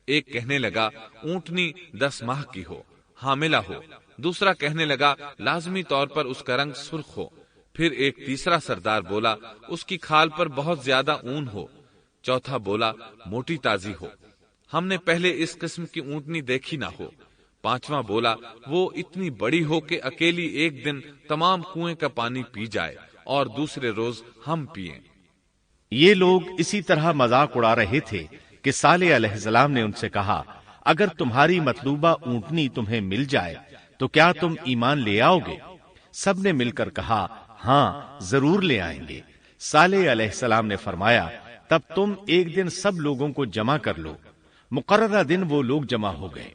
ایک کہنے لگا اونٹنی 10 ماہ کی ہو، حاملہ ہو، دوسرا کہنے لگا لازمی طور پر اس کا رنگ سرخ ہو، پھر ایک تیسرا سردار بولا اس کی کھال پر بہت زیادہ اون ہو، چوتھا بولا موٹی تازی ہو، ہم نے پہلے اس قسم کی اونٹنی دیکھی نہ ہو، پانچواں بولا وہ اتنی بڑی ہو کہ اکیلی ایک دن تمام کنویں کا پانی پی جائے اور دوسرے روز ہم پئیں۔ یہ لوگ اسی طرح مذاق اڑا رہے تھے کہ صالح علیہ السلام نے ان سے کہا، اگر تمہاری مطلوبہ اونٹنی تمہیں مل جائے تو کیا تم ایمان لے آؤ گے؟ سب نے مل کر کہا، ہاں ضرور لے آئیں گے۔ صالح علیہ السلام نے فرمایا، تب تم ایک دن سب لوگوں کو جمع کر لو۔ مقررہ دن وہ لوگ جمع ہو گئے۔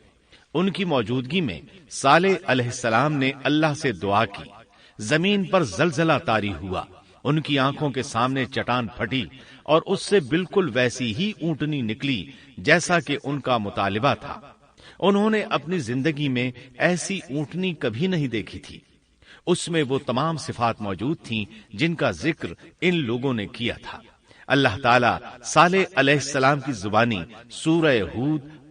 ان کی موجودگی میں صالح علیہ السلام نے اللہ سے دعا کی، زمین پر زلزلہ طاری ہوا، ان کی آنکھوں کے سامنے چٹان پھٹی اور اس سے بالکل ویسی ہی اونٹنی نکلی جیسا کہ ان کا مطالبہ تھا۔ انہوں نے اپنی زندگی میں ایسی اونٹنی کبھی نہیں دیکھی تھی۔ اس میں وہ تمام صفات موجود تھیں جن کا ذکر ان لوگوں نے کیا تھا۔ اللہ تعالیٰ صالح علیہ السلام کی زبانی سورہ ہود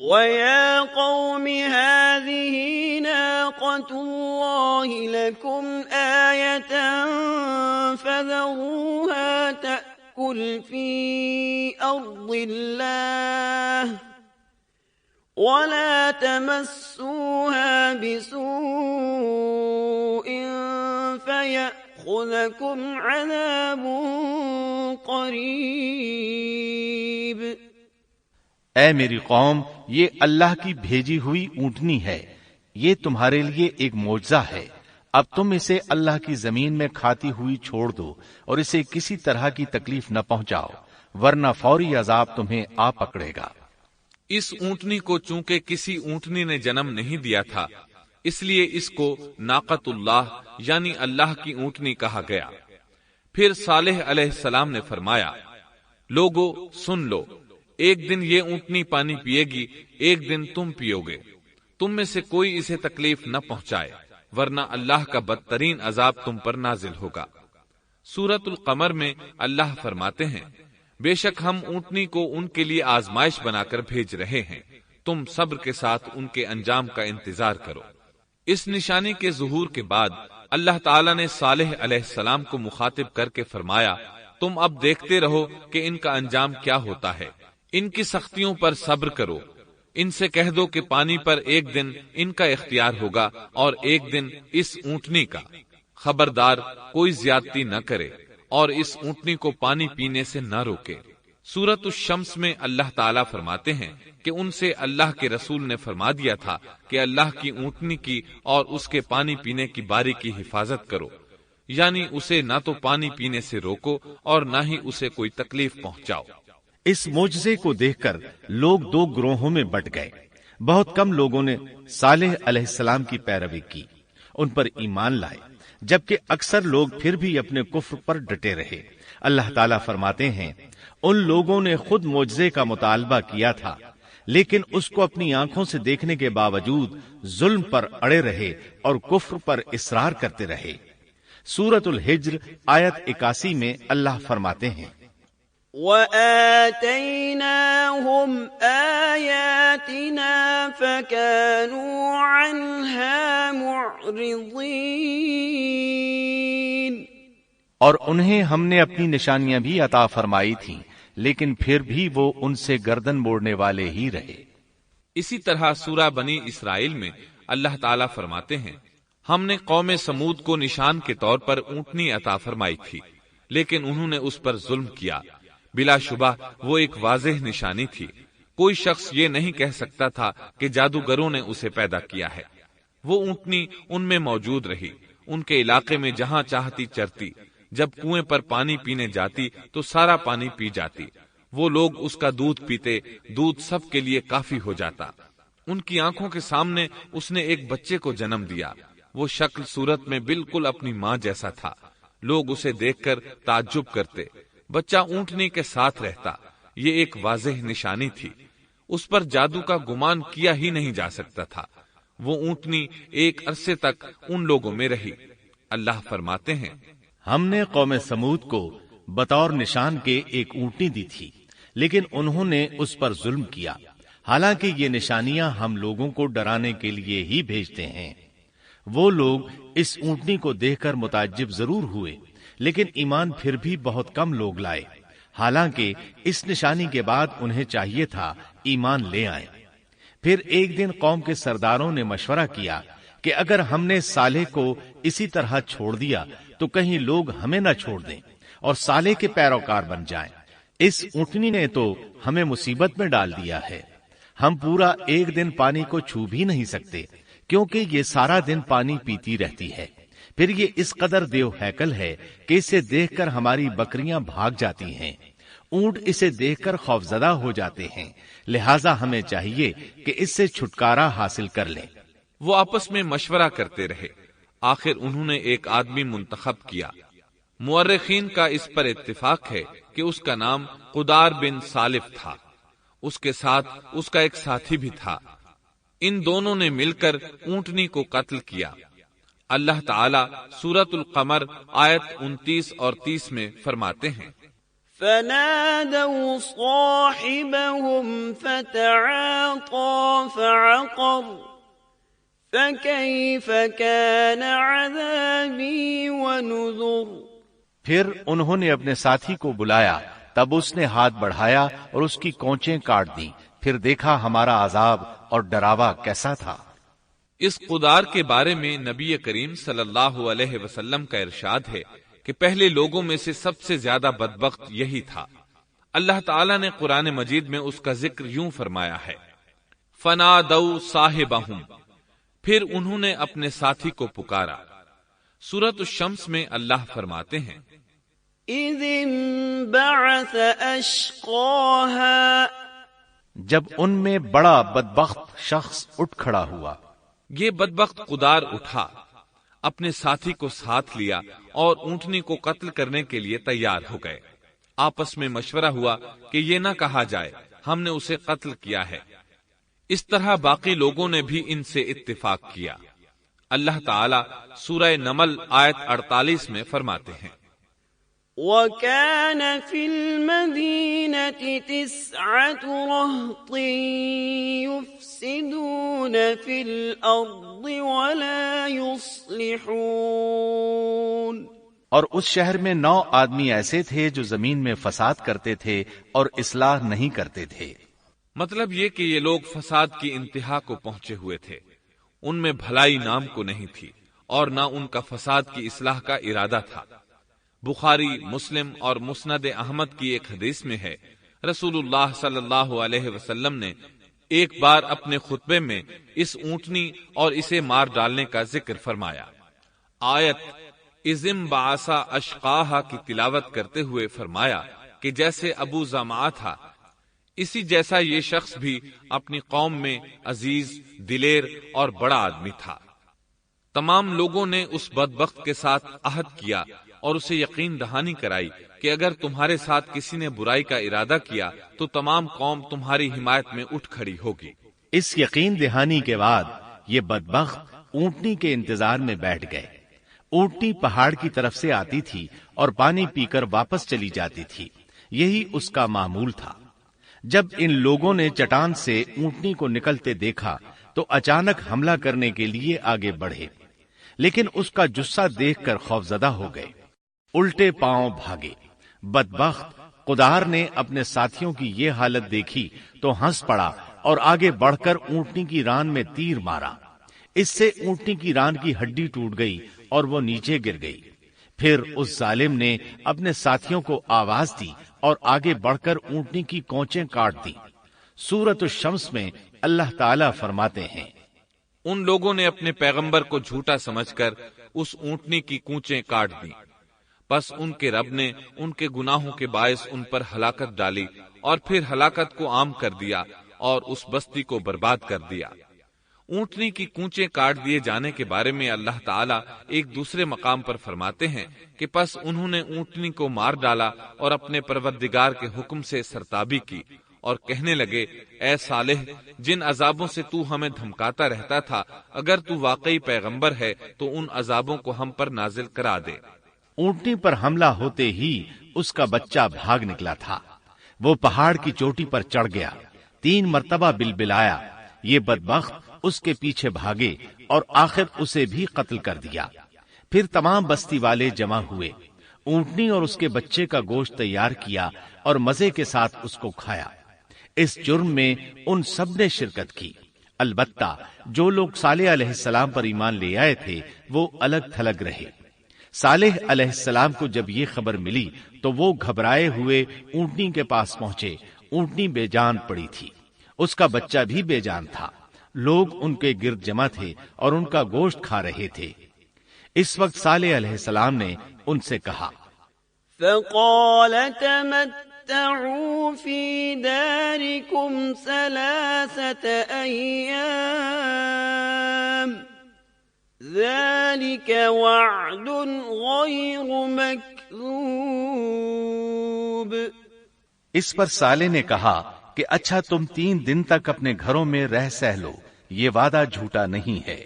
وَيَا قَوْمِ هَٰذِهِ نَاقَةُ اللَّهِ لَكُمْ آيَةً فَذَرُوهَا تَأْكُلْ فِي أَرْضِ اللَّهِ وَلَا تَمَسُّوهَا بِسُوءٍ فَيَأْخُذَكُمْ عَذَابٌ قَرِيبٌ۔ اے میری قوم، یہ اللہ کی بھیجی ہوئی اونٹنی ہے، یہ تمہارے لیے ایک معجزہ ہے۔ اب تم اسے اللہ کی زمین میں کھاتی ہوئی چھوڑ دو اور اسے کسی طرح کی تکلیف نہ پہنچاؤ، ورنہ فوری عذاب تمہیں آ پکڑے گا۔ اس اونٹنی کو چونکہ کسی اونٹنی نے جنم نہیں دیا تھا، اس لیے اس کو ناقۃ اللہ یعنی اللہ کی اونٹنی کہا گیا۔ پھر صالح علیہ السلام نے فرمایا، لوگو سن لو، ایک دن یہ اونٹنی پانی پیے گی، ایک دن تم پیو گے، تم میں سے کوئی اسے تکلیف نہ پہنچائے، ورنہ اللہ کا بدترین عذاب تم پر نازل ہوگا۔ سورۃ القمر میں اللہ فرماتے ہیں، بے شک ہم اونٹنی کو ان کے لیے آزمائش بنا کر بھیج رہے ہیں، تم صبر کے ساتھ ان کے انجام کا انتظار کرو۔ اس نشانی کے ظہور کے بعد اللہ تعالیٰ نے صالح علیہ السلام کو مخاطب کر کے فرمایا، تم اب دیکھتے رہو کہ ان کا انجام کیا ہوتا ہے، ان کی سختیوں پر صبر کرو، ان سے کہہ دو کہ پانی پر ایک دن ان کا اختیار ہوگا اور ایک دن اس اونٹنی کا، خبردار کوئی زیادتی نہ کرے اور اس اونٹنی کو پانی پینے سے نہ روکے۔ سورۃ الشمس میں اللہ تعالیٰ فرماتے ہیں کہ ان سے اللہ کے رسول نے فرما دیا تھا کہ اللہ کی اونٹنی کی اور اس کے پانی پینے کی باری کی حفاظت کرو، یعنی اسے نہ تو پانی پینے سے روکو اور نہ ہی اسے کوئی تکلیف پہنچاؤ۔ اس معجزے کو دیکھ کر لوگ دو گروہوں میں بٹ گئے۔ بہت کم لوگوں نے صالح علیہ السلام کی پیروی کی، ان پر ایمان لائے، جبکہ اکثر لوگ پھر بھی اپنے کفر پر ڈٹے رہے۔ اللہ تعالیٰ فرماتے ہیں، ان لوگوں نے خود معجزے کا مطالبہ کیا تھا، لیکن اس کو اپنی آنکھوں سے دیکھنے کے باوجود ظلم پر اڑے رہے اور کفر پر اصرار کرتے رہے۔ سورۃ الحجر آیت 81 میں اللہ فرماتے ہیں، وَآتَيْنَاهُمْ آيَاتِنَا فَكَانُوا عَنْهَا مُعْرِضِينَ۔ اور انہیں ہم نے اپنی نشانیاں بھی عطا فرمائی تھیں، لیکن پھر بھی وہ ان سے گردن موڑنے والے ہی رہے۔ اسی طرح سورہ بنی اسرائیل میں اللہ تعالیٰ فرماتے ہیں، ہم نے قوم سمود کو نشان کے طور پر اونٹنی عطا فرمائی تھی، لیکن انہوں نے اس پر ظلم کیا۔ بلا شبہ وہ ایک واضح نشانی تھی، کوئی شخص یہ نہیں کہہ سکتا تھا کہ جادوگروں نے اسے پیدا کیا ہے۔ وہ اونٹنی ان میں موجود رہی، ان کے علاقے میں جہاں چاہتی چرتی، جب کنویں پر پانی پینے جاتی تو سارا پانی پی جاتی، وہ لوگ اس کا دودھ پیتے، دودھ سب کے لیے کافی ہو جاتا۔ ان کی آنکھوں کے سامنے اس نے ایک بچے کو جنم دیا، وہ شکل صورت میں بالکل اپنی ماں جیسا تھا، لوگ اسے دیکھ کر تعجب کرتے۔ بچہ اونٹنی کے ساتھ رہتا، یہ ایک واضح نشانی تھی، اس پر جادو کا گمان کیا ہی نہیں جا سکتا تھا۔ وہ اونٹنی ایک عرصے تک ان لوگوں میں رہی۔ اللہ فرماتے ہیں، ہم نے قوم سمود کو بطور نشان کے ایک اونٹنی دی تھی، لیکن انہوں نے اس پر ظلم کیا، حالانکہ یہ نشانیاں ہم لوگوں کو ڈرانے کے لیے ہی بھیجتے ہیں۔ وہ لوگ اس اونٹنی کو دیکھ کر متعجب ضرور ہوئے، لیکن ایمان پھر بھی بہت کم لوگ لائے، حالانکہ اس نشانی کے بعد انہیں چاہیے تھا ایمان لے آئیں۔ پھر ایک دن قوم کے سرداروں نے مشورہ کیا کہ اگر ہم نے صالح کو اسی طرح چھوڑ دیا تو کہیں لوگ ہمیں نہ چھوڑ دیں اور صالح کے پیروکار بن جائیں۔ اس اونٹنی نے تو ہمیں مصیبت میں ڈال دیا ہے، ہم پورا ایک دن پانی کو چھو بھی نہیں سکتے، کیونکہ یہ سارا دن پانی پیتی رہتی ہے۔ پھر یہ اس قدر دیو ہیکل ہے کہ اسے دیکھ کر ہماری بکریاں بھاگ جاتی ہیں، اونٹ اسے دیکھ کر خوفزدہ ہو جاتے ہیں، لہٰذا ہمیں چاہیے کہ اس سے چھٹکارا حاصل کر لیں۔ وہ آپس میں مشورہ کرتے رہے، آخر انہوں نے ایک آدمی منتخب کیا۔ مورخین کا اس پر اتفاق ہے کہ اس کا نام قدار بن سالف تھا، اس کے ساتھ اس کا ایک ساتھی بھی تھا۔ ان دونوں نے مل کر اونٹنی کو قتل کیا۔ اللہ تعالیٰ سورۃ القمر آیت 29 اور 30 میں فرماتے ہیں، فنادوا صاحبهم فتعاطى فعقر فكيف كان عذابي ونذر۔ پھر انہوں نے اپنے ساتھی کو بلایا، تب اس نے ہاتھ بڑھایا اور اس کی کونچیں کاٹ دیں، پھر دیکھا ہمارا عذاب اور ڈراوا کیسا تھا۔ اس قدار کے بارے میں نبی کریم صلی اللہ علیہ وسلم کا ارشاد ہے کہ پہلے لوگوں میں سے سب سے زیادہ بدبخت یہی تھا۔ اللہ تعالیٰ نے قرآن مجید میں اس کا ذکر یوں فرمایا ہے، فنادوا صاحبہم، پھر انہوں نے اپنے ساتھی کو پکارا۔ سورۃ الشمس میں اللہ فرماتے ہیں، اذ انبعث اشقاها، جب ان میں بڑا بدبخت شخص اٹھ کھڑا ہوا۔ یہ بدبخت قدار اٹھا، اپنے ساتھی کو ساتھ لیا اور اونٹنی کو قتل کرنے کے لیے تیار ہو گئے۔ آپس میں مشورہ ہوا کہ یہ نہ کہا جائے ہم نے اسے قتل کیا ہے۔ اس طرح باقی لوگوں نے بھی ان سے اتفاق کیا۔ اللہ تعالیٰ سورہ نمل آیت 48 میں فرماتے ہیں، وَكَانَ فِي الْمَدِينَةِ 9 رَهْطٍ يُفْسِدُونَ فِي الْأَرْضِ وَلَا يُصْلِحُونَ، اور اس شہر میں 9 آدمی ایسے تھے جو زمین میں فساد کرتے تھے اور اصلاح نہیں کرتے تھے۔ مطلب یہ کہ یہ لوگ فساد کی انتہا کو پہنچے ہوئے تھے، ان میں بھلائی نام کو نہیں تھی اور نہ ان کا فساد کی اصلاح کا ارادہ تھا۔ بخاری، مسلم اور مسند احمد کی ایک حدیث میں ہے، رسول اللہ صلی اللہ علیہ وسلم نے ایک بار اپنے خطبے میں اس اونٹنی اور اسے مار ڈالنے کا ذکر فرمایا۔ آیت اذم بعثا اشقاہا کی تلاوت کرتے ہوئے فرمایا کہ جیسے ابو زمعہ تھا، اسی جیسا یہ شخص بھی اپنی قوم میں عزیز، دلیر اور بڑا آدمی تھا۔ تمام لوگوں نے اس بدبخت کے ساتھ عہد کیا اور اسے یقین دہانی کرائی کہ اگر تمہارے ساتھ کسی نے برائی کا ارادہ کیا تو تمام قوم تمہاری حمایت میں اٹھ کھڑی ہوگی۔ اس یقین دہانی کے بعد یہ بدبخت اونٹنی کے انتظار میں بیٹھ گئے۔ اونٹنی پہاڑ کی طرف سے آتی تھی اور پانی پی کر واپس چلی جاتی تھی، یہی اس کا معمول تھا۔ جب ان لوگوں نے چٹان سے اونٹنی کو نکلتے دیکھا تو اچانک حملہ کرنے کے لیے آگے بڑھے، لیکن اس کا جثہ دیکھ کر خوفزدہ ہو گئے، الٹے پاؤں بھاگے۔ بدبخت قدار نے اپنے ساتھیوں کی یہ حالت دیکھی تو ہنس پڑا اور آگے بڑھ کر اونٹنی کی ران میں تیر مارا۔ اس سے اونٹنی کی ران کی ہڈی ٹوٹ گئی اور وہ نیچے گر گئی۔ پھر اس ظالم نے اپنے ساتھیوں کو آواز دی اور آگے بڑھ کر اونٹنی کی کونچیں کاٹ دی۔ سورۃ الشمس میں اللہ تعالیٰ فرماتے ہیں، ان لوگوں نے اپنے پیغمبر کو جھوٹا سمجھ کر اس اونٹنی کی کونچیں کاٹ دی، پس ان کے رب نے ان کے گناہوں کے باعث ان پر ہلاکت ڈالی اور پھر ہلاکت کو عام کر دیا اور اس بستی کو برباد کر دیا۔ اونٹنی کی کونچیں کاٹ دیے جانے کے بارے میں اللہ تعالیٰ ایک دوسرے مقام پر فرماتے ہیں کہ پس انہوں نے اونٹنی کو مار ڈالا اور اپنے پروردگار کے حکم سے سرتابی کی اور کہنے لگے، اے صالح، جن عذابوں سے تو ہمیں دھمکاتا رہتا تھا، اگر تو واقعی پیغمبر ہے تو ان عذابوں کو ہم پر نازل کرا دے۔ اونٹنی پر حملہ ہوتے ہی اس کا بچہ بھاگ نکلا تھا۔ وہ پہاڑ کی چوٹی پر چڑھ گیا، 3 مرتبہ بلبلایا۔ یہ بدبخت اس کے پیچھے بھاگے اور آخر اسے بھی قتل کر دیا۔ پھر تمام بستی والے جمع ہوئے، اونٹنی اور اس کے بچے کا گوشت تیار کیا اور مزے کے ساتھ اس کو کھایا۔ اس جرم میں ان سب نے شرکت کی، البتہ جو لوگ صالح علیہ السلام پر ایمان لے آئے تھے وہ الگ تھلگ رہے۔ صالح علیہ السلام کو جب یہ خبر ملی تو وہ گھبرائے ہوئے اونٹنی کے پاس پہنچے۔ اونٹنی بے جان پڑی تھی، اس کا بچہ بھی بے جان تھا۔ لوگ ان کے گرد جمع تھے اور ان کا گوشت کھا رہے تھے۔ اس وقت صالح علیہ السلام نے ان سے کہا، فقال تمتعوا في داركم 3 أيام ذلك وعد غير مكذوب۔ اس پر صالح نے کہا کہ اچھا تم 3 دن تک اپنے گھروں میں رہ سہ لو، یہ وعدہ جھوٹا نہیں ہے۔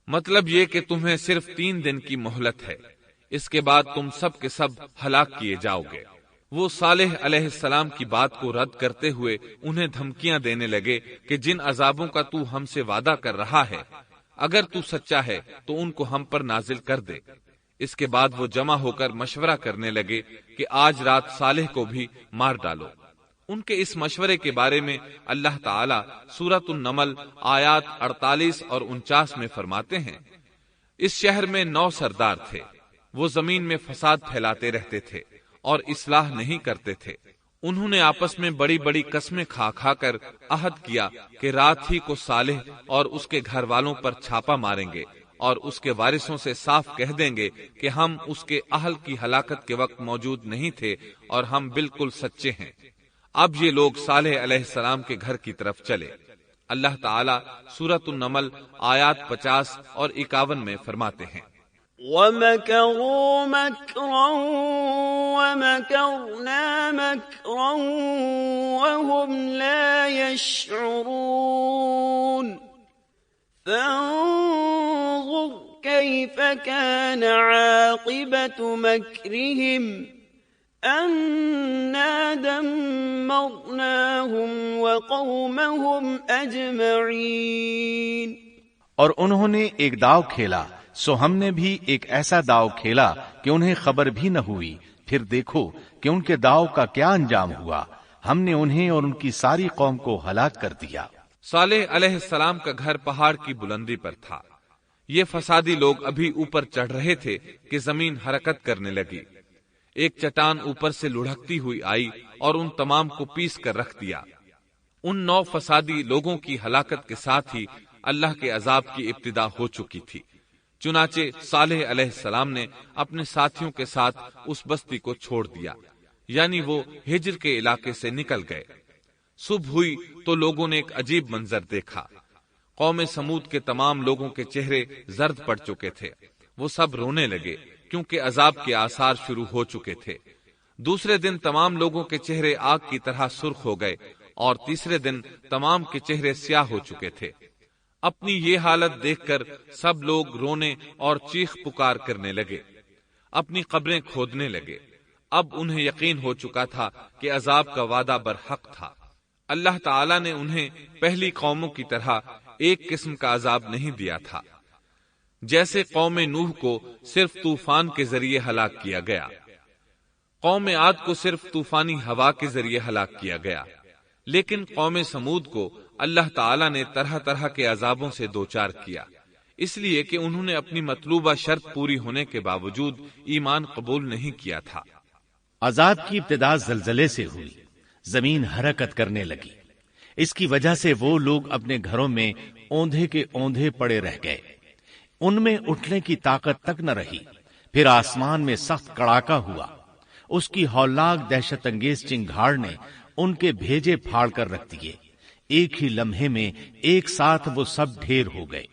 مطلب یہ کہ تمہیں صرف 3 دن کی مہلت ہے، اس کے بعد تم سب کے سب ہلاک کیے جاؤ گے۔ وہ صالح علیہ السلام کی بات کو رد کرتے ہوئے انہیں دھمکیاں دینے لگے کہ جن عذابوں کا تو ہم سے وعدہ کر رہا ہے، اگر تو سچا ہے تو ان کو ہم پر نازل کر دے۔ اس کے بعد وہ جمع ہو کر مشورہ کرنے لگے کہ آج رات صالح کو بھی مار ڈالو۔ ان کے اس مشورے کے بارے میں اللہ تعالی سورۃ النمل آیات 48 اور 49 میں فرماتے ہیں، اس شہر میں 9 سردار تھے، وہ زمین میں فساد پھیلاتے رہتے تھے اور اصلاح نہیں کرتے تھے۔ انہوں نے آپس میں بڑی بڑی قسمیں کھا کھا کر عہد کیا کہ رات ہی کو صالح اور اس کے گھر والوں پر چھاپا ماریں گے اور اس کے وارثوں سے صاف کہہ دیں گے کہ ہم اس کے اہل کی ہلاکت کے وقت موجود نہیں تھے اور ہم بالکل سچے ہیں۔ اب یہ لوگ صالح علیہ السلام کے گھر کی طرف چلے۔ اللہ تعالی سورۃ النمل آیات 50 اور 51 میں فرماتے ہیں، وَمَكَرُوا مَكْرًا وَمَكَرْنَا مَكْرًا وَهُمْ لَا يَشْعُرُونَ فَانظُرْ كَيْفَ كَانَ عَاقِبَةُ مَكْرِهِمْ أَنَّا دَمَّرْنَاهُمْ وَقَوْمَهُمْ أَجْمَعِينَ۔ اور انہوں نے ایک داؤ کھیلا، سو ہم نے بھی ایک ایسا داؤ کھیلا کہ انہیں خبر بھی نہ ہوئی۔ پھر دیکھو کہ ان کے داؤ کا کیا انجام ہوا، ہم نے انہیں اور ان کی ساری قوم کو ہلاک کر دیا۔ صالح علیہ السلام کا گھر پہاڑ کی بلندی پر تھا۔ یہ فسادی لوگ ابھی اوپر چڑھ رہے تھے کہ زمین حرکت کرنے لگی۔ ایک چٹان اوپر سے لڑھکتی ہوئی آئی اور ان تمام کو پیس کر رکھ دیا۔ ان 9 فسادی لوگوں کی ہلاکت کے ساتھ ہی اللہ کے عذاب کی ابتدا ہو چکی تھی۔ چنانچہ صالح علیہ السلام نے اپنے ساتھیوں کے ساتھ اس بستی کو چھوڑ دیا، یعنی وہ ہجر کے علاقے سے نکل گئے۔ صبح ہوئی تو لوگوں نے ایک عجیب منظر دیکھا۔ قوم سمود کے تمام لوگوں کے چہرے زرد پڑ چکے تھے۔ وہ سب رونے لگے کیونکہ عذاب کے آثار شروع ہو چکے تھے۔ دوسرے دن تمام لوگوں کے چہرے آگ کی طرح سرخ ہو گئے اور تیسرے دن تمام کے چہرے سیاہ ہو چکے تھے۔ اپنی یہ حالت دیکھ کر سب لوگ رونے اور چیخ پکار کرنے لگے، اپنی قبریں کھودنے لگے۔ اب انہیں یقین ہو چکا تھا کہ عذاب کا وعدہ برحق تھا۔ اللہ تعالی نے انہیں پہلی قوموں کی طرح ایک قسم کا عذاب نہیں دیا تھا، جیسے قوم نوح کو صرف طوفان کے ذریعے ہلاک کیا گیا، قوم عاد کو صرف طوفانی ہوا کے ذریعے ہلاک کیا گیا، لیکن قوم سمود کو اللہ تعالی نے طرح طرح کے عذابوں سے دوچار کیا، اس لیے کہ انہوں نے اپنی مطلوبہ شرط پوری ہونے کے باوجود ایمان قبول نہیں کیا تھا۔ عذاب کی ابتدا زلزلے سے ہوئی، زمین حرکت کرنے لگی۔ اس کی وجہ سے وہ لوگ اپنے گھروں میں اوندھے کے اوندھے پڑے رہ گئے، ان میں اٹھنے کی طاقت تک نہ رہی۔ پھر آسمان میں سخت کڑاکا ہوا، اس کی ہولناک دہشت انگیز چنگھاڑ نے ان کے بھیجے پھاڑ کر رکھ دیے۔ ایک ہی لمحے میں ایک ساتھ وہ سب ڈھیر ہو گئے۔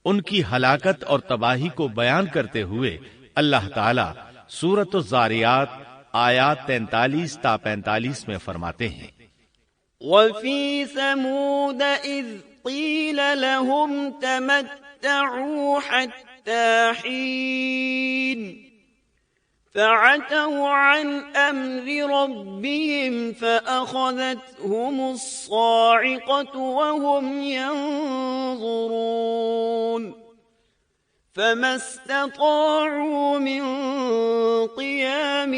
ان کی ہلاکت اور تباہی کو بیان کرتے ہوئے اللہ تعالی سورۃ الزاریات آیات 43 تا 45 میں فرماتے ہیں، وَفِي ثَمُودَ إِذْ قِيلَ لَهُمْ تَمَتَّعُوا حَتَّى حِينٍ فَعَتَوْا عَنْ أَمْرِ رَبِّهِمْ فَأَخَذَتْهُمُ الصَّاعِقَةُ وَهُمْ يَنظُرُونَ فَمَا اسْتَطَاعُوا مِنْ قِيَامٍ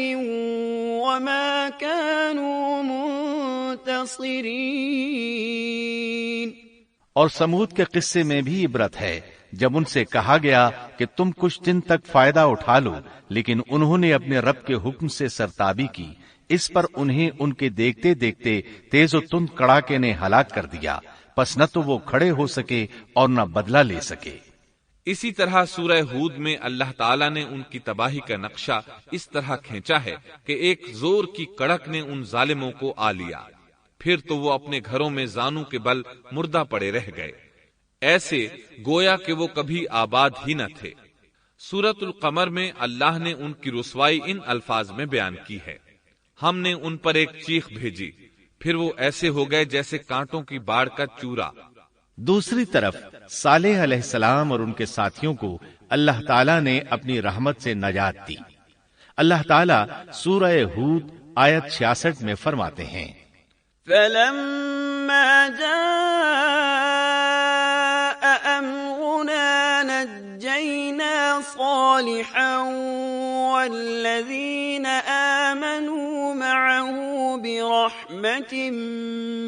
وَمَا كَانُوا منتصرین۔ اور سمود کے قصے میں بھی عبرت ہے، جب ان سے کہا گیا کہ تم کچھ دن تک فائدہ اٹھا لو، لیکن انہوں نے اپنے رب کے حکم سے سرتابی کی، اس پر انہیں ان کے دیکھتے دیکھتے تیز و تند کڑاکے نے ہلاک کر دیا، پس نہ تو وہ کھڑے ہو سکے اور نہ بدلہ لے سکے۔ اسی طرح سورہ ہود میں اللہ تعالیٰ نے ان کی تباہی کا نقشہ اس طرح کھینچا ہے کہ ایک زور کی کڑک نے ان ظالموں کو آ لیا، پھر تو وہ اپنے گھروں میں زانوں کے بل مردہ پڑے رہ گئے، ایسے گویا کہ وہ کبھی آباد ہی نہ تھے۔ سورۃ القمر میں اللہ نے ان کی رسوائی ان الفاظ میں بیان کی ہے، ہم نے ان پر ایک چیخ بھیجی، پھر وہ ایسے ہو گئے جیسے کانٹوں کی باڑ کا چورا۔ دوسری طرف صالح علیہ السلام اور ان کے ساتھیوں کو اللہ تعالیٰ نے اپنی رحمت سے نجات دی۔ اللہ تعالیٰ سورہ ہود آیت 66 میں فرماتے ہیں، فلما جاء أمرنا نجينا صالحا والذين آمنوا معه برحمة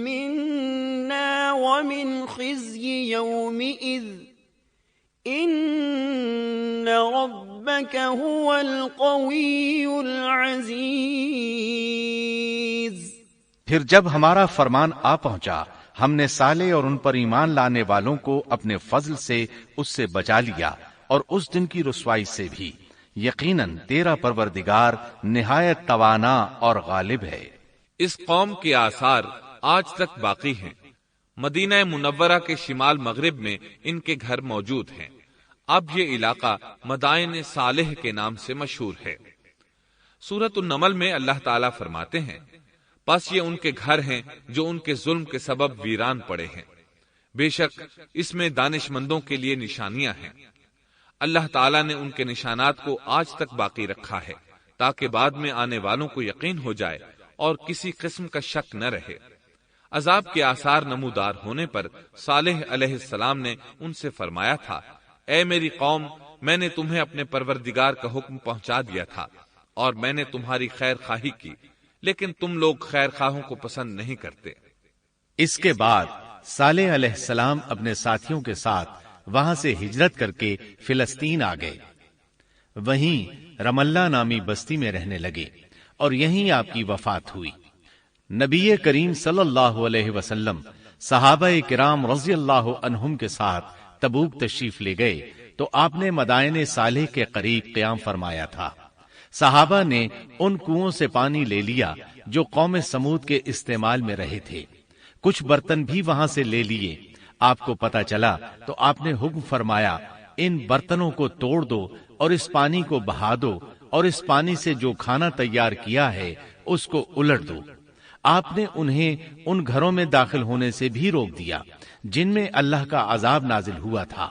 منا ومن خزي يومئذ إن ربك هو القوي العزيز۔ پھر جب ہمارا فرمان آ پہنچا، ہم نے صالح اور ان پر ایمان لانے والوں کو اپنے فضل سے اس سے بچا لیا اور اس دن کی رسوائی سے بھی۔ یقیناً تیرا پروردگار نہایت توانا اور غالب ہے۔ اس قوم کے آثار آج تک باقی ہیں۔ مدینہ منورہ کے شمال مغرب میں ان کے گھر موجود ہیں۔ اب یہ علاقہ مدائن صالح کے نام سے مشہور ہے۔ سورۃ النمل میں اللہ تعالیٰ فرماتے ہیں، پس یہ ان کے گھر ہیں جو ان کے ظلم کے سبب ویران پڑے ہیں۔ بے شک اس میں دانش مندوں کے لیے نشانیاں ہیں۔ اللہ تعالیٰ نے ان کے نشانات کو آج تک باقی رکھا ہے تاکہ بعد میں آنے والوں کو یقین ہو جائے اور کسی قسم کا شک نہ رہے۔ عذاب کے آثار نمودار ہونے پر صالح علیہ السلام نے ان سے فرمایا تھا، اے میری قوم، میں نے تمہیں اپنے پروردگار کا حکم پہنچا دیا تھا اور میں نے تمہاری خیر خواہی کی، لیکن تم لوگ خیر خواہوں کو پسند نہیں کرتے۔ اس کے بعد صالح علیہ السلام اپنے ساتھیوں کے ساتھ وہاں سے ہجرت کر کے فلسطین آ گئے۔ وہیں رملہ نامی بستی میں رہنے لگے اور یہیں آپ کی وفات ہوئی۔ نبی کریم صلی اللہ علیہ وسلم صحابہ کرام رضی اللہ عنہم کے ساتھ تبوک تشریف لے گئے تو آپ نے مدائن صالح کے قریب قیام فرمایا تھا۔ صحابہ نے ان کنووں سے پانی لے لیا جو قوم سمود کے استعمال میں رہے تھے۔ کچھ برتن بھی وہاں سے لے لیے۔ آپ کو پتہ چلا تو آپ نے حکم فرمایا، ان برتنوں کو توڑ دو اور اس پانی کو بہا دو اور اس پانی سے جو کھانا تیار کیا ہے اس کو الٹ دو۔ آپ نے انہیں ان گھروں میں داخل ہونے سے بھی روک دیا جن میں اللہ کا عذاب نازل ہوا تھا۔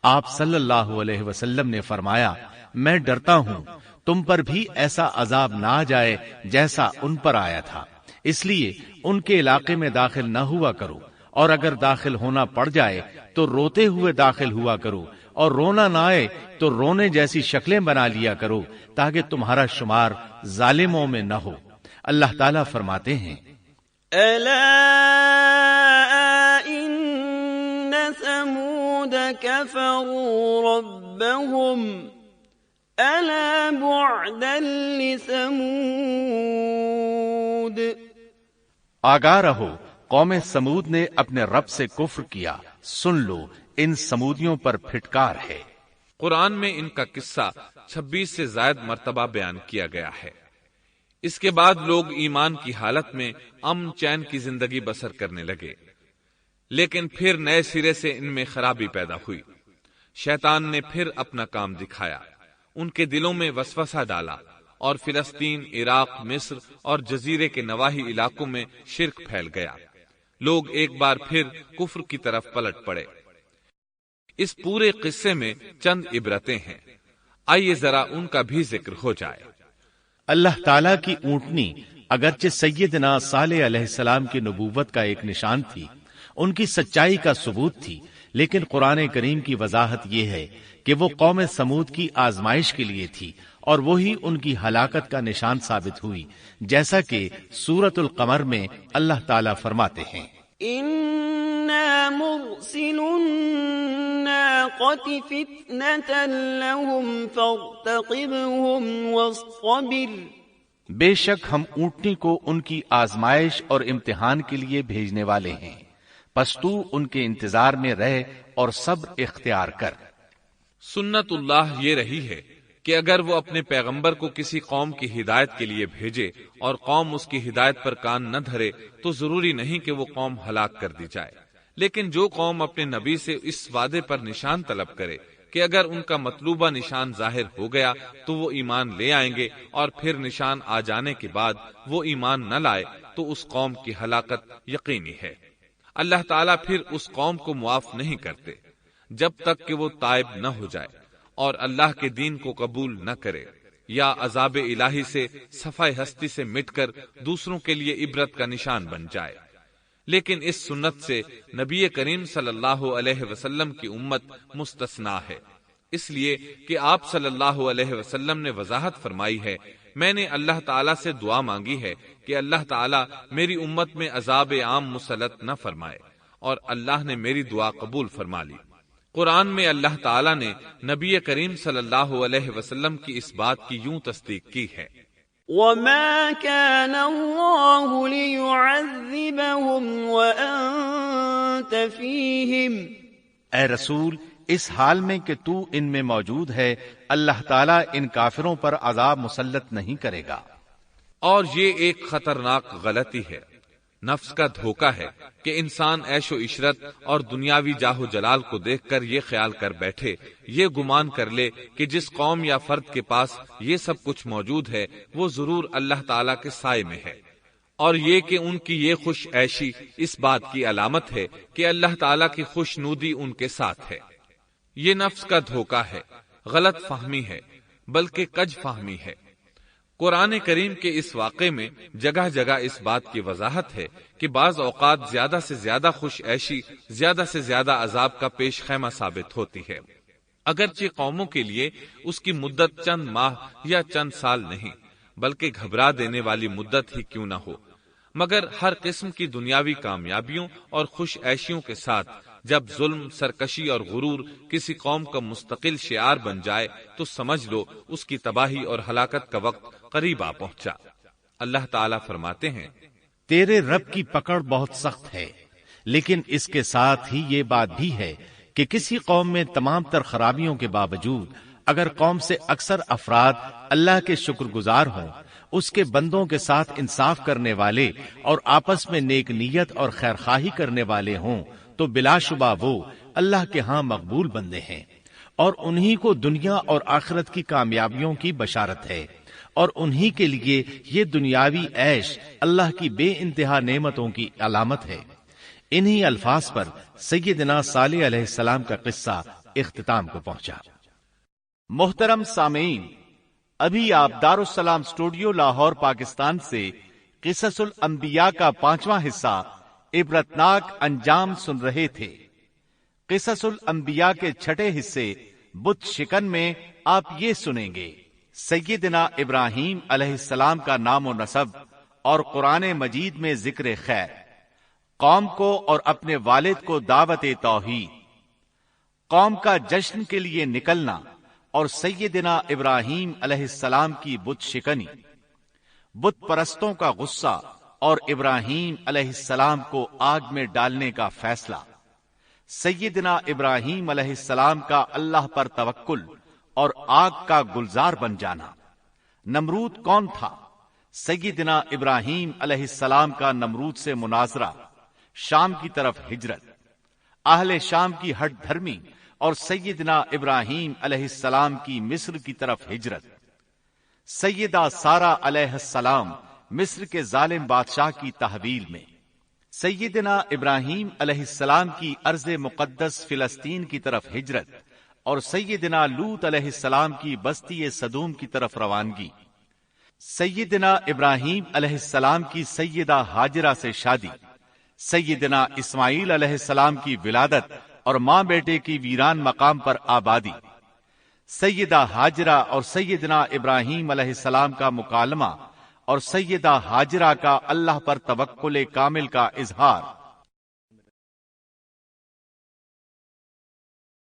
آپ صلی اللہ علیہ وسلم نے فرمایا، میں ڈرتا ہوں تم پر بھی ایسا عذاب نہ آ جائے جیسا ان پر آیا تھا، اس لیے ان کے علاقے میں داخل نہ ہوا کرو، اور اگر داخل ہونا پڑ جائے تو روتے ہوئے داخل ہوا کرو، اور رونا نہ آئے تو رونے جیسی شکلیں بنا لیا کرو تاکہ تمہارا شمار ظالموں میں نہ ہو۔ اللہ تعالیٰ فرماتے ہیں، ألا إن ثمود كفروا ربهم ألا بعدا لثمود۔ آگاہ رہو، قوم سمود نے اپنے رب سے کفر کیا، سن لو ان سمودیوں پر پھٹکار ہے۔ قرآن میں ان کا قصہ 26 سے زائد مرتبہ بیان کیا گیا ہے۔ اس کے بعد لوگ ایمان کی حالت میں امن چین کی زندگی بسر کرنے لگے، لیکن پھر نئے سرے سے ان میں خرابی پیدا ہوئی۔ شیطان نے پھر اپنا کام دکھایا، ان کے دلوں میں وسوسہ ڈالا اور فلسطین، عراق، مصر اور جزیرے کے نواحی علاقوں میں شرک پھیل گیا۔ لوگ ایک بار پھر کفر کی طرف پلٹ پڑے۔ اس پورے قصے میں چند عبرتیں ہیں، آئیے ذرا ان کا بھی ذکر ہو جائے۔ اللہ تعالیٰ کی اونٹنی اگرچہ سیدنا صالح علیہ السلام کی نبوت کا ایک نشان تھی، ان کی سچائی کا ثبوت تھی، لیکن قرآن کریم کی وضاحت یہ ہے کہ وہ قوم سمود کی آزمائش کے لیے تھی اور وہی ان کی ہلاکت کا نشان ثابت ہوئی، جیسا کہ سورۃ القمر میں اللہ تعالیٰ فرماتے ہیں، إِنَّا مُرْسِلُ النَّاقَةِ فِتْنَةً لَهُمْ فَارْتَقِبْهُمْ وَاصْطَبِرْ۔ بے شک ہم اونٹنی کو ان کی آزمائش اور امتحان کے لیے بھیجنے والے ہیں، پس تو ان کے انتظار میں رہ اور صبر اختیار کر۔ سنت اللہ یہ رہی ہے کہ اگر وہ اپنے پیغمبر کو کسی قوم کی ہدایت کے لیے بھیجے اور قوم اس کی ہدایت پر کان نہ دھرے تو ضروری نہیں کہ وہ قوم ہلاک کر دی جائے، لیکن جو قوم اپنے نبی سے اس وعدے پر نشان طلب کرے کہ اگر ان کا مطلوبہ نشان ظاہر ہو گیا تو وہ ایمان لے آئیں گے، اور پھر نشان آ جانے کے بعد وہ ایمان نہ لائے تو اس قوم کی ہلاکت یقینی ہے۔ اللہ تعالیٰ پھر اس قوم کو معاف نہیں کرتے جب تک کہ وہ تائب نہ ہو جائے اور اللہ کے دین کو قبول نہ کرے، یا عذاب الہی سے صفائے ہستی سے مٹ کر دوسروں کے لیے عبرت کا نشان بن جائے۔ لیکن اس سنت سے نبی کریم صلی اللہ علیہ وسلم کی امت مستثنا ہے، اس لیے کہ آپ صلی اللہ علیہ وسلم نے وضاحت فرمائی ہے، میں نے اللہ تعالیٰ سے دعا مانگی ہے کہ اللہ تعالیٰ میری امت میں عذاب عام مسلط نہ فرمائے، اور اللہ نے میری دعا قبول فرما لی۔ قرآن میں اللہ تعالیٰ نے نبی کریم صلی اللہ علیہ وسلم کی اس بات کی یوں تصدیق کی ہے، وَمَا كَانَ اللَّهُ لِيُعَذِّبَهُمْ وَأَنْتَ فِيهِمْ۔ اے رسول، اس حال میں کہ تو ان میں موجود ہے، اللہ تعالیٰ ان کافروں پر عذاب مسلط نہیں کرے گا۔ اور یہ ایک خطرناک غلطی ہے، نفس کا دھوکہ ہے کہ انسان عیش و عشرت اور دنیاوی جاہ و جلال کو دیکھ کر یہ خیال کر بیٹھے، یہ گمان کر لے کہ جس قوم یا فرد کے پاس یہ سب کچھ موجود ہے وہ ضرور اللہ تعالیٰ کے سائے میں ہے، اور یہ کہ ان کی یہ خوش عیشی اس بات کی علامت ہے کہ اللہ تعالیٰ کی خوشنودی ان کے ساتھ ہے۔ یہ نفس کا دھوکہ ہے، غلط فہمی ہے، بلکہ کج فہمی ہے۔ قرآن کریم کے اس واقعے میں جگہ جگہ اس بات کی وضاحت ہے کہ بعض اوقات زیادہ سے زیادہ خوش عیشی زیادہ سے زیادہ عذاب کا پیش خیمہ ثابت ہوتی ہے، اگرچہ قوموں کے لیے اس کی مدت چند ماہ یا چند سال نہیں بلکہ گھبرا دینے والی مدت ہی کیوں نہ ہو، مگر ہر قسم کی دنیاوی کامیابیوں اور خوش عیشیوں کے ساتھ جب ظلم، سرکشی اور غرور کسی قوم کا مستقل شعار بن جائے تو سمجھ لو اس کی تباہی اور ہلاکت کا وقت قریب آ پہنچا۔ اللہ تعالیٰ فرماتے ہیں، تیرے رب کی پکڑ بہت سخت ہے، لیکن اس کے ساتھ ہی یہ بات بھی ہے کہ کسی قوم میں تمام تر خرابیوں کے باوجود اگر قوم سے اکثر افراد اللہ کے شکر گزار ہوں، اس کے بندوں کے ساتھ انصاف کرنے والے اور آپس میں نیک نیت اور خیر خواہی کرنے والے ہوں تو بلا شبہ وہ اللہ کے ہاں مقبول بندے ہیں، اور انہی کو دنیا اور آخرت کی کامیابیوں کی بشارت ہے، اور انہی کے لیے یہ دنیاوی عیش اللہ کی بے انتہا نعمتوں کی علامت ہے۔ انہی الفاظ پر سیدنا صالح علیہ السلام کا قصہ اختتام کو پہنچا۔ محترم سامعین، ابھی آپ دارالسلام اسٹوڈیو لاہور پاکستان سے قصص الانبیاء کا 5واں حصہ عبرتناک انجام سن رہے تھے۔ قصص الانبیاء کے 6 حصے بت شکن میں آپ یہ سنیں گے، سیدنا ابراہیم علیہ السلام کا نام و نسب اور قرآن مجید میں ذکر خیر، قوم کو اور اپنے والد کو دعوت توحید، قوم کا جشن کے لیے نکلنا اور سیدنا ابراہیم علیہ السلام کی بت شکنی، بت پرستوں کا غصہ اور ابراہیم علیہ السلام کو آگ میں ڈالنے کا فیصلہ، سیدنا ابراہیم علیہ السلام کا اللہ پر توکل اور آگ کا گلزار بن جانا۔ نمرود کون تھا؟ سیدنا ابراہیم علیہ السلام کا نمرود سے مناظرہ، شام کی طرف ہجرت، اہل شام کی ہٹ دھرمی اور سیدنا ابراہیم علیہ السلام کی مصر کی طرف ہجرت، سیدہ سارہ علیہ السلام مصر کے ظالم بادشاہ کی تحویل میں، سیدنا ابراہیم علیہ السلام کی ارض مقدس فلسطین کی طرف ہجرت اور سیدنا لوط علیہ السلام کی بستی صدوم کی طرف روانگی، سیدنا ابراہیم علیہ السلام کی سیدہ ہاجرہ سے شادی، سیدنا اسماعیل علیہ السلام کی ولادت اور ماں بیٹے کی ویران مقام پر آبادی، سیدہ ہاجرہ اور سیدنا ابراہیم علیہ السلام کا مکالمہ اور سیدہ ہاجرہ کا اللہ پر توکل کامل کا اظہار،